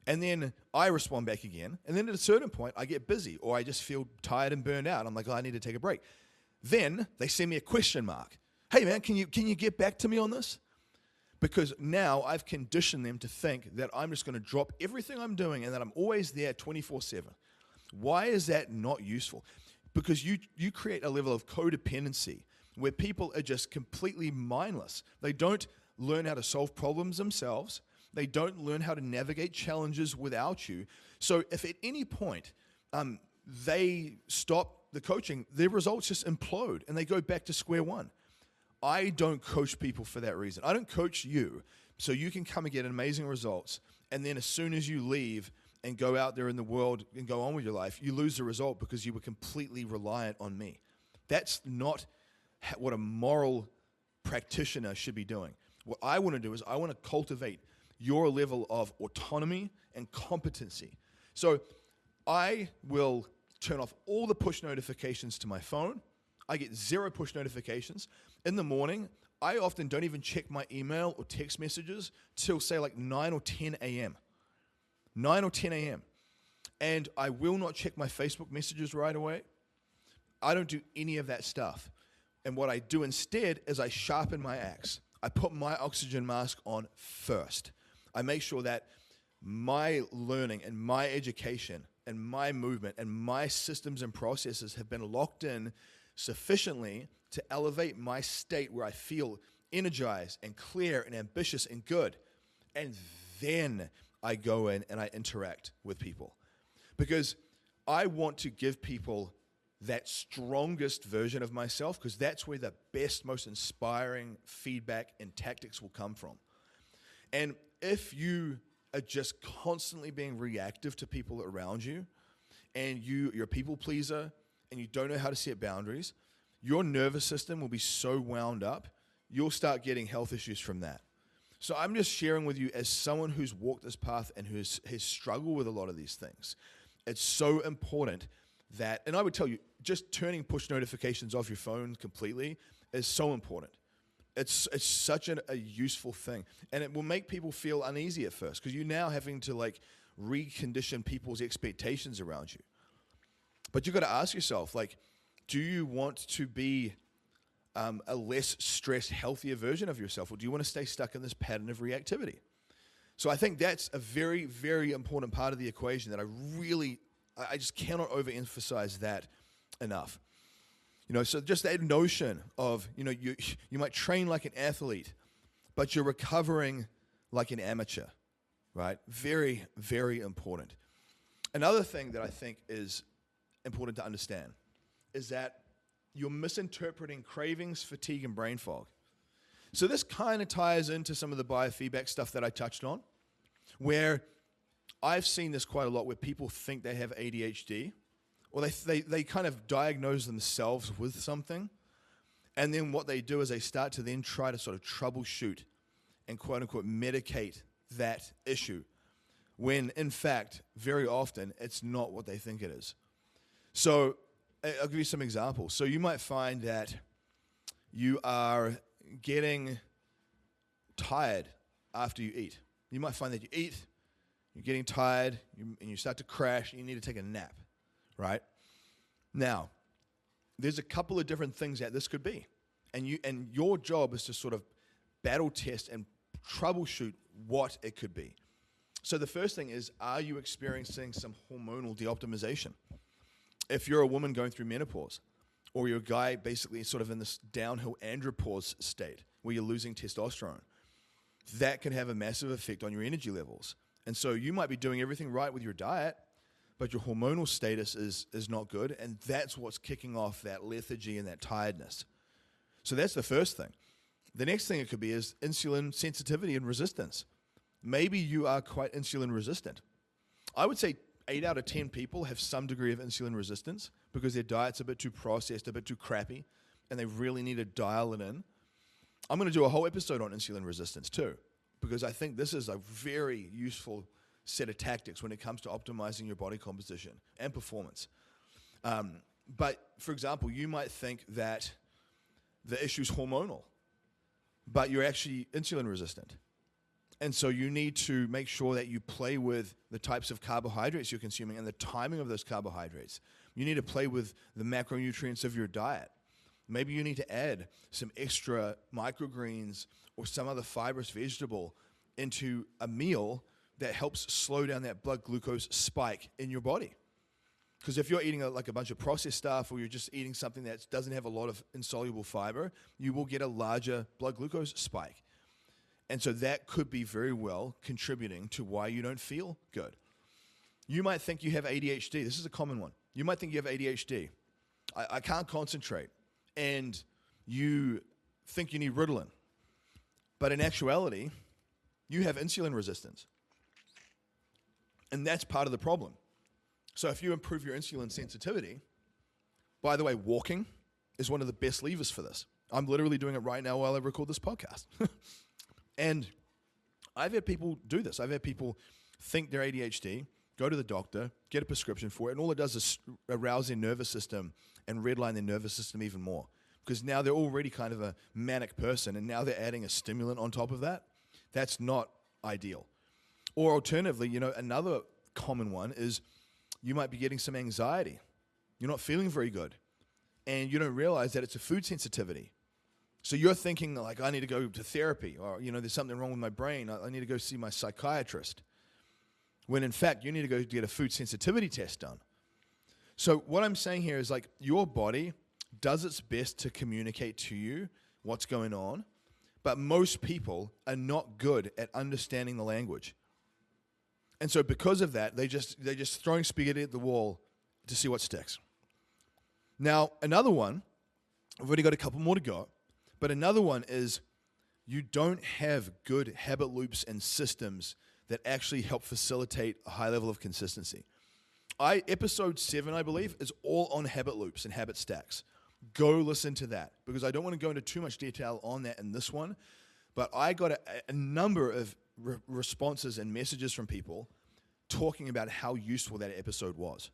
A: And then I respond back again. And then at a certain point, I get busy or I just feel tired and burned out. I'm like, I need to take a break. Then they send me a question mark. Hey, man, can you get back to me on this? Because now I've conditioned them to think that I'm just going to drop everything I'm doing and that I'm always there 24/7. Why is that not useful? Because you create a level of codependency where people are just completely mindless. They don't learn how to solve problems themselves. They don't learn how to navigate challenges without you. So if at any point they stop the coaching, their results just implode and they go back to square one. I don't coach people for that reason. I don't coach you so you can come and get amazing results, and then as soon as you leave and go out there in the world and go on with your life, you lose the result because you were completely reliant on me. That's not what a moral practitioner should be doing. What I want to do is I want to cultivate your level of autonomy and competency. So I will turn off all the push notifications to my phone. I get 0 push notifications. In the morning, I often don't even check my email or text messages till, say, like 9 or 10 a.m. 9 or 10 a.m. And I will not check my Facebook messages right away. I don't do any of that stuff. And what I do instead is I sharpen my axe. I put my oxygen mask on first. I make sure that my learning and my education and my movement and my systems and processes have been locked in sufficiently to elevate my state where I feel energized and clear and ambitious and good. And then I go in and I interact with people. Because I want to give people that strongest version of myself, because that's where the best, most inspiring feedback and tactics will come from. And if you are just constantly being reactive to people around you, and you're a people pleaser, and you don't know how to set boundaries, your nervous system will be so wound up, you'll start getting health issues from that. So I'm just sharing with you as someone who's walked this path and has struggled with a lot of these things. It's so important that, and I would tell you, just turning push notifications off your phone completely is so important. It's such a useful thing. And it will make people feel uneasy at first, because you're now having to like recondition people's expectations around you. But you've got to ask yourself, like, do you want to be a less stressed, healthier version of yourself, or do you want to stay stuck in this pattern of reactivity? So I think that's a very, very important part of the equation that I just cannot overemphasize that enough. So just that notion of, you might train like an athlete, but you're recovering like an amateur, right? Very, very important. Another thing that I think is important to understand is that you're misinterpreting cravings, fatigue, and brain fog. So this kind of ties into some of the biofeedback stuff that I touched on, where I've seen this quite a lot, where people think they have ADHD, or they kind of diagnose themselves with something, and then what they do is they start to then try to sort of troubleshoot and quote-unquote medicate that issue, when in fact, very often, it's not what they think it is. So I'll give you some examples. So you might find that you are getting tired after you eat. You might find that you eat, you're getting tired, and you start to crash, and you need to take a nap, right? Now, there's a couple of different things that this could be. And your job is to sort of battle test and troubleshoot what it could be. So the first thing is, are you experiencing some hormonal deoptimization? If you're a woman going through menopause, or you're a guy basically sort of in this downhill andropause state where you're losing testosterone, that can have a massive effect on your energy levels. And so you might be doing everything right with your diet, but your hormonal status is not good, and that's what's kicking off that lethargy and that tiredness. So that's the first thing. The next thing it could be is insulin sensitivity and resistance. Maybe you are quite insulin resistant. I would say 8 out of 10 people have some degree of insulin resistance because their diet's a bit too processed, a bit too crappy, and they really need to dial it in. I'm going to do a whole episode on insulin resistance too, because I think this is a very useful set of tactics when it comes to optimizing your body composition and performance. But for example, you might think that the issue's hormonal, but you're actually insulin resistant. And so you need to make sure that you play with the types of carbohydrates you're consuming and the timing of those carbohydrates. You need to play with the macronutrients of your diet. Maybe you need to add some extra microgreens or some other fibrous vegetable into a meal that helps slow down that blood glucose spike in your body. Because if you're eating like a bunch of processed stuff, or you're just eating something that doesn't have a lot of insoluble fiber, you will get a larger blood glucose spike. And so that could be very well contributing to why you don't feel good. You might think you have ADHD. This is a common one. You might think you have ADHD. I can't concentrate. And you think you need Ritalin. But in actuality, you have insulin resistance. And that's part of the problem. So if you improve your insulin sensitivity, by the way, walking is one of the best levers for this. I'm literally doing it right now while I record this podcast. And I've had people do this. I've had people think they're ADHD, go to the doctor, get a prescription for it, and all it does is arouse their nervous system and redline their nervous system even more. Because now they're already kind of a manic person, and now they're adding a stimulant on top of that. That's not ideal. Or alternatively, another common one is you might be getting some anxiety. You're not feeling very good, and you don't realize that it's a food sensitivity. So you're thinking like, I need to go to therapy, or, there's something wrong with my brain. I need to go see my psychiatrist. When in fact, you need to go get a food sensitivity test done. So what I'm saying here is like your body does its best to communicate to you what's going on, but most people are not good at understanding the language. And so because of that, they're just throwing spaghetti at the wall to see what sticks. Now, another one, I've already got a couple more to go, but another one is you don't have good habit loops and systems that actually help facilitate a high level of consistency. Episode 7, I believe, is all on habit loops and habit stacks. Go listen to that, because I don't want to go into too much detail on that in this one, but I got a number of responses and messages from people talking about how useful that episode was.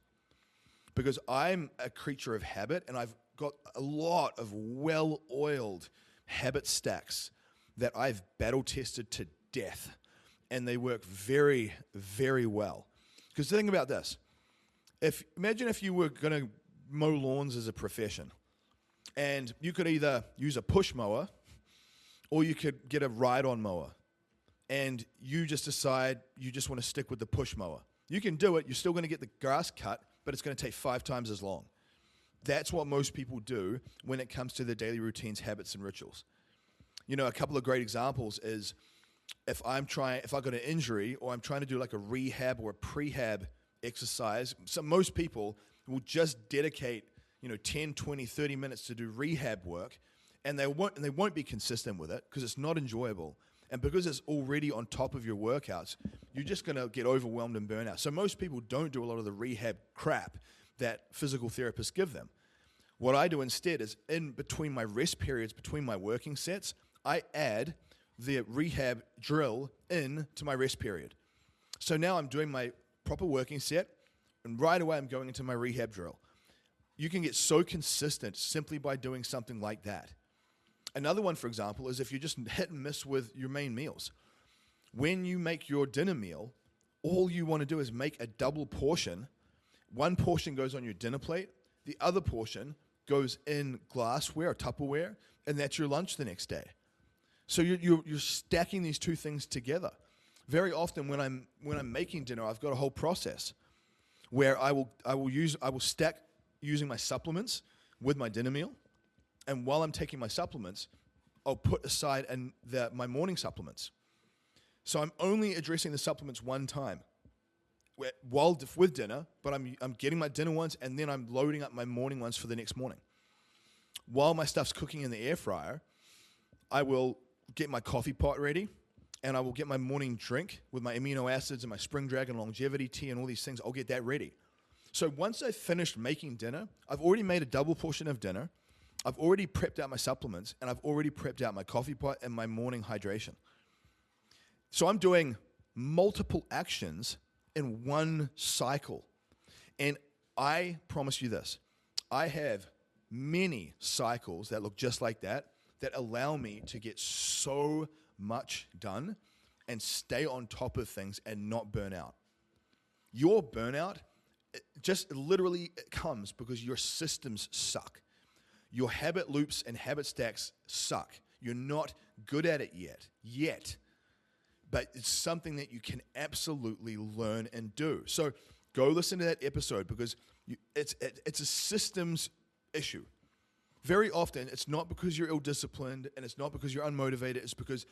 A: Because I'm a creature of habit, and I've got a lot of well-oiled habit stacks that I've battle-tested to death, and they work very, very well. Because think about this. Imagine if you were going to mow lawns as a profession, and you could either use a push mower or you could get a ride-on mower, and you just decide you just want to stick with the push mower. You can do it. You're still going to get the grass cut, but it's going to take 5 times as long. That's what most people do when it comes to their daily routines, habits, and rituals. A couple of great examples is if I've got an injury or I'm trying to do like a rehab or a prehab exercise, so most people will just dedicate 10, 20, 30 minutes to do rehab work, and they won't be consistent with it because it's not enjoyable. And because it's already on top of your workouts, you're just going to get overwhelmed and burn out. So most people don't do a lot of the rehab crap that physical therapists give them. What I do instead is in between my rest periods, between my working sets, I add the rehab drill into my rest period. So now I'm doing my proper working set, and right away I'm going into my rehab drill. You can get so consistent simply by doing something like that. Another one, for example, is if you just hit and miss with your main meals. When you make your dinner meal, all you want to do is make a double portion. One portion goes on your dinner plate, the other portion goes in glassware or Tupperware, and that's your lunch the next day. So you're stacking these two things together. Very often when I'm making dinner, I've got a whole process where I will stack using my supplements with my dinner meal, and while I'm taking my supplements, I'll put aside my morning supplements. So I'm only addressing the supplements one time with dinner, but I'm getting my dinner ones, and then I'm loading up my morning ones for the next morning. While my stuff's cooking in the air fryer, I will get my coffee pot ready, and I will get my morning drink with my amino acids and my Spring Dragon longevity tea and all these things. I'll get that ready. So once I've finished making dinner, I've already made a double portion of dinner, I've already prepped out my supplements, and I've already prepped out my coffee pot and my morning hydration. So I'm doing multiple actions in one cycle. And I promise you this, I have many cycles that look just like that allow me to get so much done and stay on top of things and not burn out. Your burnout just literally comes because your systems suck. Your habit loops and habit stacks suck. You're not good at it yet. But it's something that you can absolutely learn and do. So go listen to that episode because it's a systems issue. Very often, it's not because you're ill-disciplined and it's not because you're unmotivated. It's because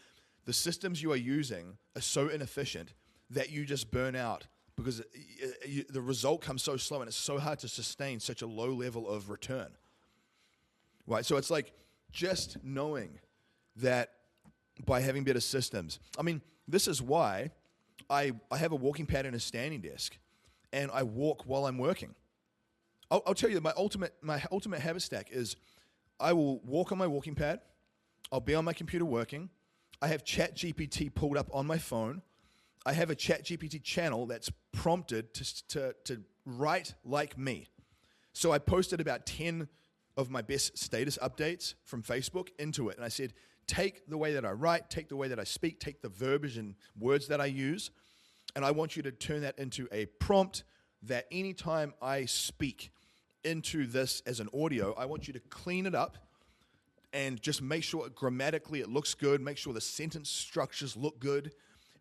A: the systems you are using are so inefficient that you just burn out because the result comes so slow and it's so hard to sustain such a low level of return. Right? So it's like just knowing that by having better systems. I mean, this is why I have a walking pad and a standing desk, and I walk while I'm working. I'll tell you, my ultimate habit stack is I will walk on my walking pad. I'll be on my computer working. I have ChatGPT pulled up on my phone. I have a ChatGPT channel that's prompted to write like me. So I posted about 10 of my best status updates from Facebook into it. And I said, take the way that I write, take the way that I speak, take the verbiage and words that I use, and I want you to turn that into a prompt that anytime I speak into this as an audio, I want you to clean it up and just make sure grammatically it looks good, make sure the sentence structures look good.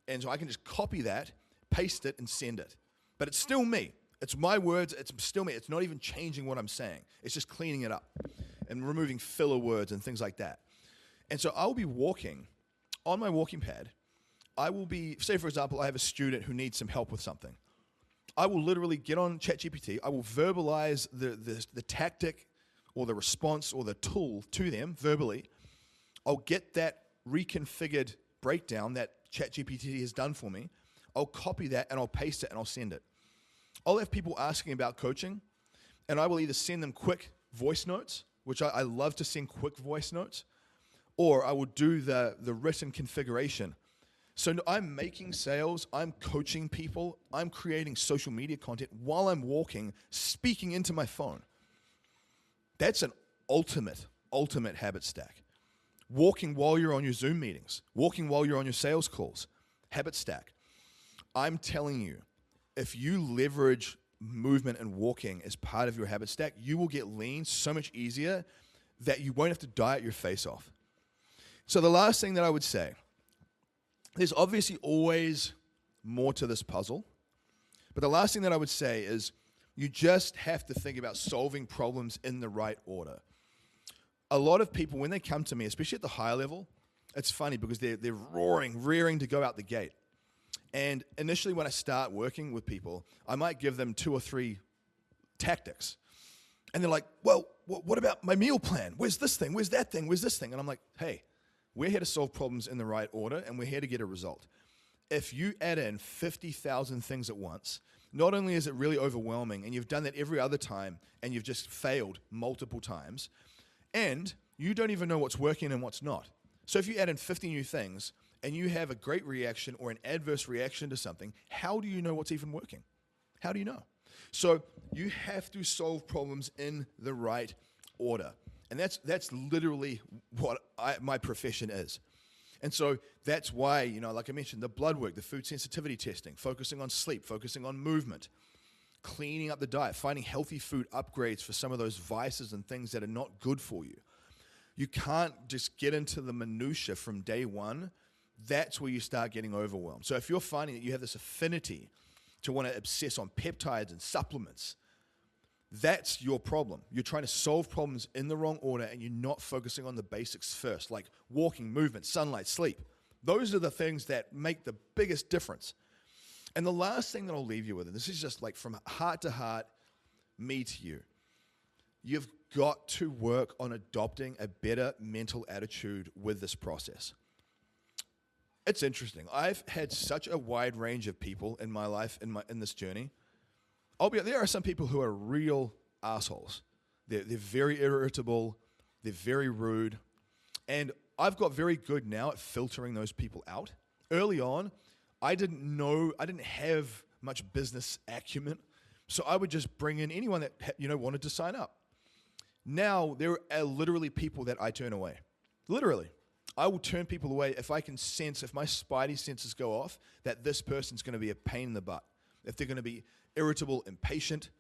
A: And so I can just copy that, paste it, and send it. But it's still me. It's my words. It's still me. It's not even changing what I'm saying. It's just cleaning it up and removing filler words and things like that. And so I'll be walking on my walking pad. I will be, say for example, I have a student who needs some help with something. I will literally get on ChatGPT. I will verbalize the tactic or the response or the tool to them verbally. I'll get that reconfigured breakdown that ChatGPT has done for me. I'll copy that and I'll paste it and I'll send it. I'll have people asking about coaching, and I will either send them quick voice notes, which I love to send quick voice notes, or I will do the written configuration. So I'm making sales, I'm coaching people, I'm creating social media content while I'm walking, speaking into my phone. That's an ultimate habit stack. Walking while you're on your Zoom meetings, walking while you're on your sales calls, habit stack. I'm telling you, if you leverage movement and walking as part of your habit stack, you will get lean so much easier that you won't have to diet your face off. So the last thing that I would say, there's obviously always more to this puzzle, but the last thing that I would say is you just have to think about solving problems in the right order. A lot of people, when they come to me, especially at the higher level, it's funny because they're rearing to go out the gate. And initially when I start working with people, I might give them 2 or 3 tactics. And they're like, well, what about my meal plan? Where's this thing? Where's that thing? Where's this thing? And I'm like, hey, we're here to solve problems in the right order, and we're here to get a result. If you add in 50,000 things at once, not only is it really overwhelming, and you've done that every other time, and you've just failed multiple times, and you don't even know what's working and what's not. So if you add in 50 new things, and you have a great reaction or an adverse reaction to something, how do you know what's even working? How do you know? So you have to solve problems in the right order. And that's literally what my profession is. And so that's why, like I mentioned, the blood work, the food sensitivity testing, focusing on sleep, focusing on movement, cleaning up the diet, finding healthy food upgrades for some of those vices and things that are not good for you. You can't just get into the minutia from day one. That's where you start getting overwhelmed. So if you're finding that you have this affinity to want to obsess on peptides and supplements, that's your problem. You're trying to solve problems in the wrong order, and you're not focusing on the basics first, like walking, movement, sunlight, sleep. Those are the things that make the biggest difference. And the last thing that I'll leave you with, and this is just like from heart to heart, me to you, you've got to work on adopting a better mental attitude with this process. It's interesting. I've had such a wide range of people in my life, in this journey. There are some people who are real assholes. They're very irritable. They're very rude. And I've got very good now at filtering those people out. Early on, I didn't have much business acumen, so I would just bring in anyone that wanted to sign up. Now, there are literally people that I turn away. Literally. I will turn people away if I can sense, if my spidey senses go off, that this person's going to be a pain in the butt. If they're going to be irritable, impatient.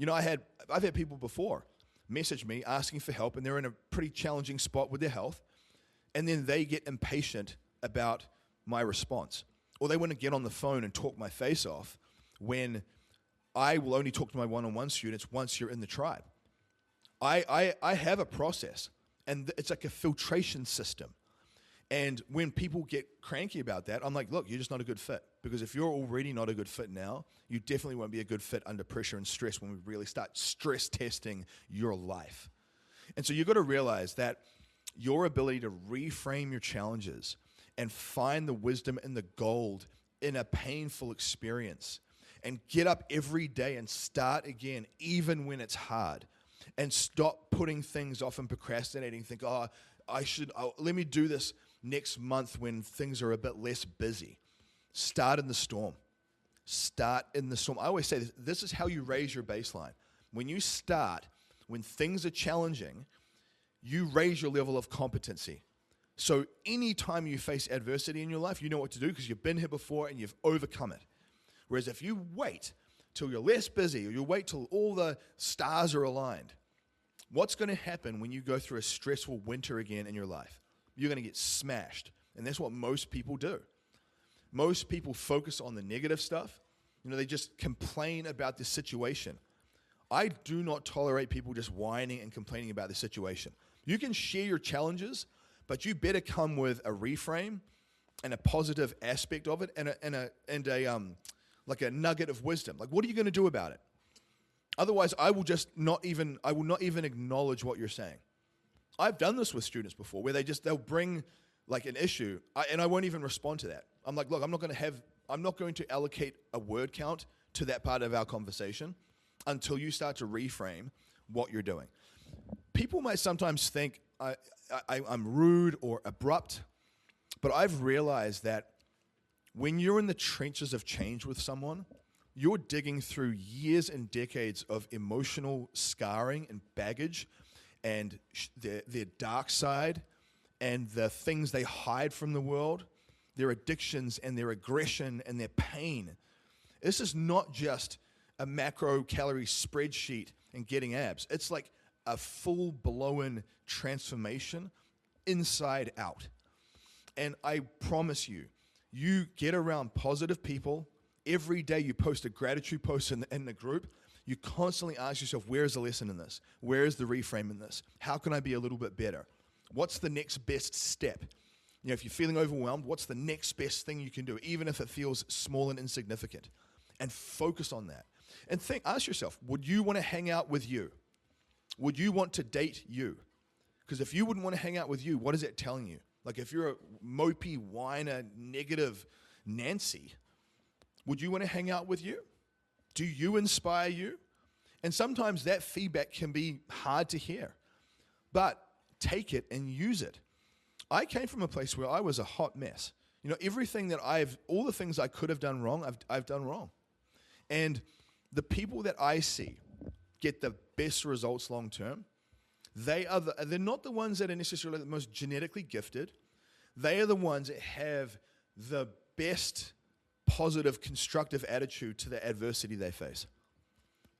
A: I've had people before message me asking for help, and they're in a pretty challenging spot with their health, and then they get impatient about my response. Or they want to get on the phone and talk my face off when I will only talk to my one-on-one students once you're in the tribe. I have a process, and it's like a filtration system. And when people get cranky about that, I'm like, look, you're just not a good fit. Because if you're already not a good fit now, you definitely won't be a good fit under pressure and stress when we really start stress testing your life. And so you've got to realize that your ability to reframe your challenges and find the wisdom and the gold in a painful experience and get up every day and start again, even when it's hard, and stop putting things off and procrastinating. Think, let me do this next month when things are a bit less busy. Start in the storm. Start in the storm. I always say this is how you raise your baseline. When you start, when things are challenging, you raise your level of competency. So anytime you face adversity in your life, you know what to do because you've been here before and you've overcome it. Whereas if you wait till you're less busy or you wait till all the stars are aligned, what's going to happen when you go through a stressful winter again in your life? You're going to get smashed. And that's what most people do. Most people focus on the negative stuff. They just complain about the situation. I do not tolerate people just whining and complaining about the situation. You can share your challenges, but you better come with a reframe and a positive aspect of it and a nugget of wisdom. Like, what are you going to do about it? Otherwise, I will not even acknowledge what you're saying. I've done this with students before where they'll bring like an issue and I won't even respond to that. I'm like, look, I'm not going to allocate a word count to that part of our conversation until you start to reframe what you're doing. People might sometimes think I'm rude or abrupt, but I've realized that when you're in the trenches of change with someone, you're digging through years and decades of emotional scarring and baggage and their dark side and the things they hide from the world, their addictions and their aggression and their pain. This is not just a macro calorie spreadsheet and getting abs. It's like a full blown transformation inside out. And I promise you, you get around positive people. Every day you post a gratitude post in the group. You constantly ask yourself, where is the lesson in this? Where is the reframe in this? How can I be a little bit better? What's the next best step? If you're feeling overwhelmed, what's the next best thing you can do, even if it feels small and insignificant? And focus on that. And ask yourself, would you want to hang out with you? Would you want to date you? Because if you wouldn't want to hang out with you, what is that telling you? Like if you're a mopey, whiner, negative Nancy, would you want to hang out with you? Do you inspire you? And sometimes that feedback can be hard to hear, but take it and use it. I came from a place where I was a hot mess. Everything all the things I could have done wrong, I've done wrong. And the people that I see get the best results long term, they're not the ones that are necessarily the most genetically gifted. They are the ones that have the best positive, constructive attitude to the adversity they face.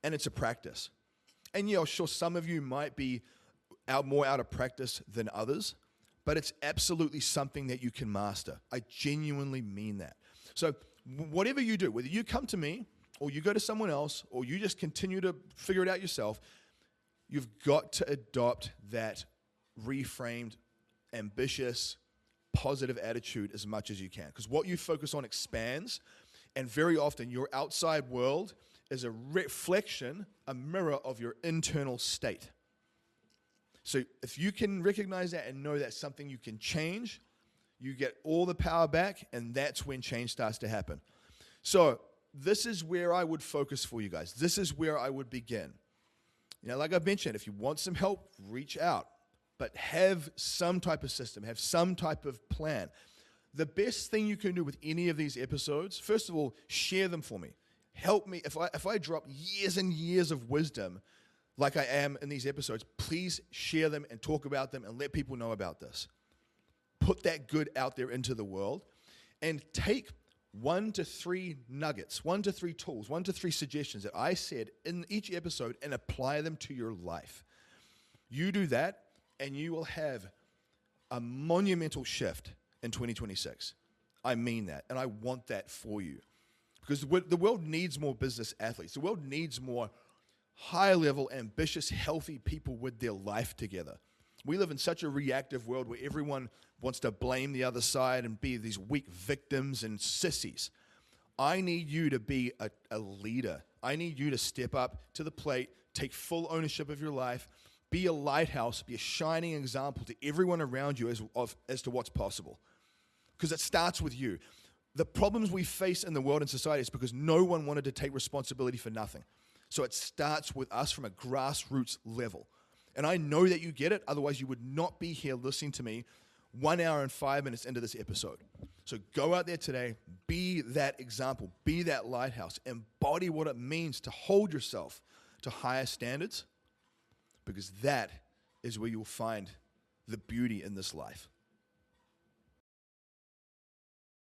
A: And it's a practice. And sure, some of you might be more out of practice than others, but it's absolutely something that you can master. I genuinely mean that. So whatever you do, whether you come to me or you go to someone else or you just continue to figure it out yourself, you've got to adopt that reframed, ambitious, positive attitude as much as you can. Because what you focus on expands, and very often your outside world is a reflection, a mirror of your internal state. So if you can recognize that and know that's something you can change, you get all the power back, and that's when change starts to happen. So this is where I would focus for you guys. This is where I would begin. Like I mentioned, if you want some help, reach out. But have some type of system, have some type of plan. The best thing you can do with any of these episodes, first of all, share them for me. Help me. If I drop years and years of wisdom like I am in these episodes, please share them and talk about them and let people know about this. Put that good out there into the world and take 1 to 3 nuggets, 1 to 3 tools, 1 to 3 suggestions that I said in each episode and apply them to your life. You do that, and you will have a monumental shift in 2026. I mean that, and I want that for you. Because the world needs more business athletes. The world needs more high-level, ambitious, healthy people with their life together. We live in such a reactive world where everyone wants to blame the other side and be these weak victims and sissies. I need you to be a leader. I need you to step up to the plate, take full ownership of your life, be a lighthouse, be a shining example to everyone around you as to what's possible. Because it starts with you. The problems we face in the world and society is because no one wanted to take responsibility for nothing. So it starts with us from a grassroots level. And I know that you get it, otherwise you would not be here listening to me 1 hour and 5 minutes into this episode. So go out there today, be that example, be that lighthouse, embody what it means to hold yourself to higher standards, because that is where you'll find the beauty in this life.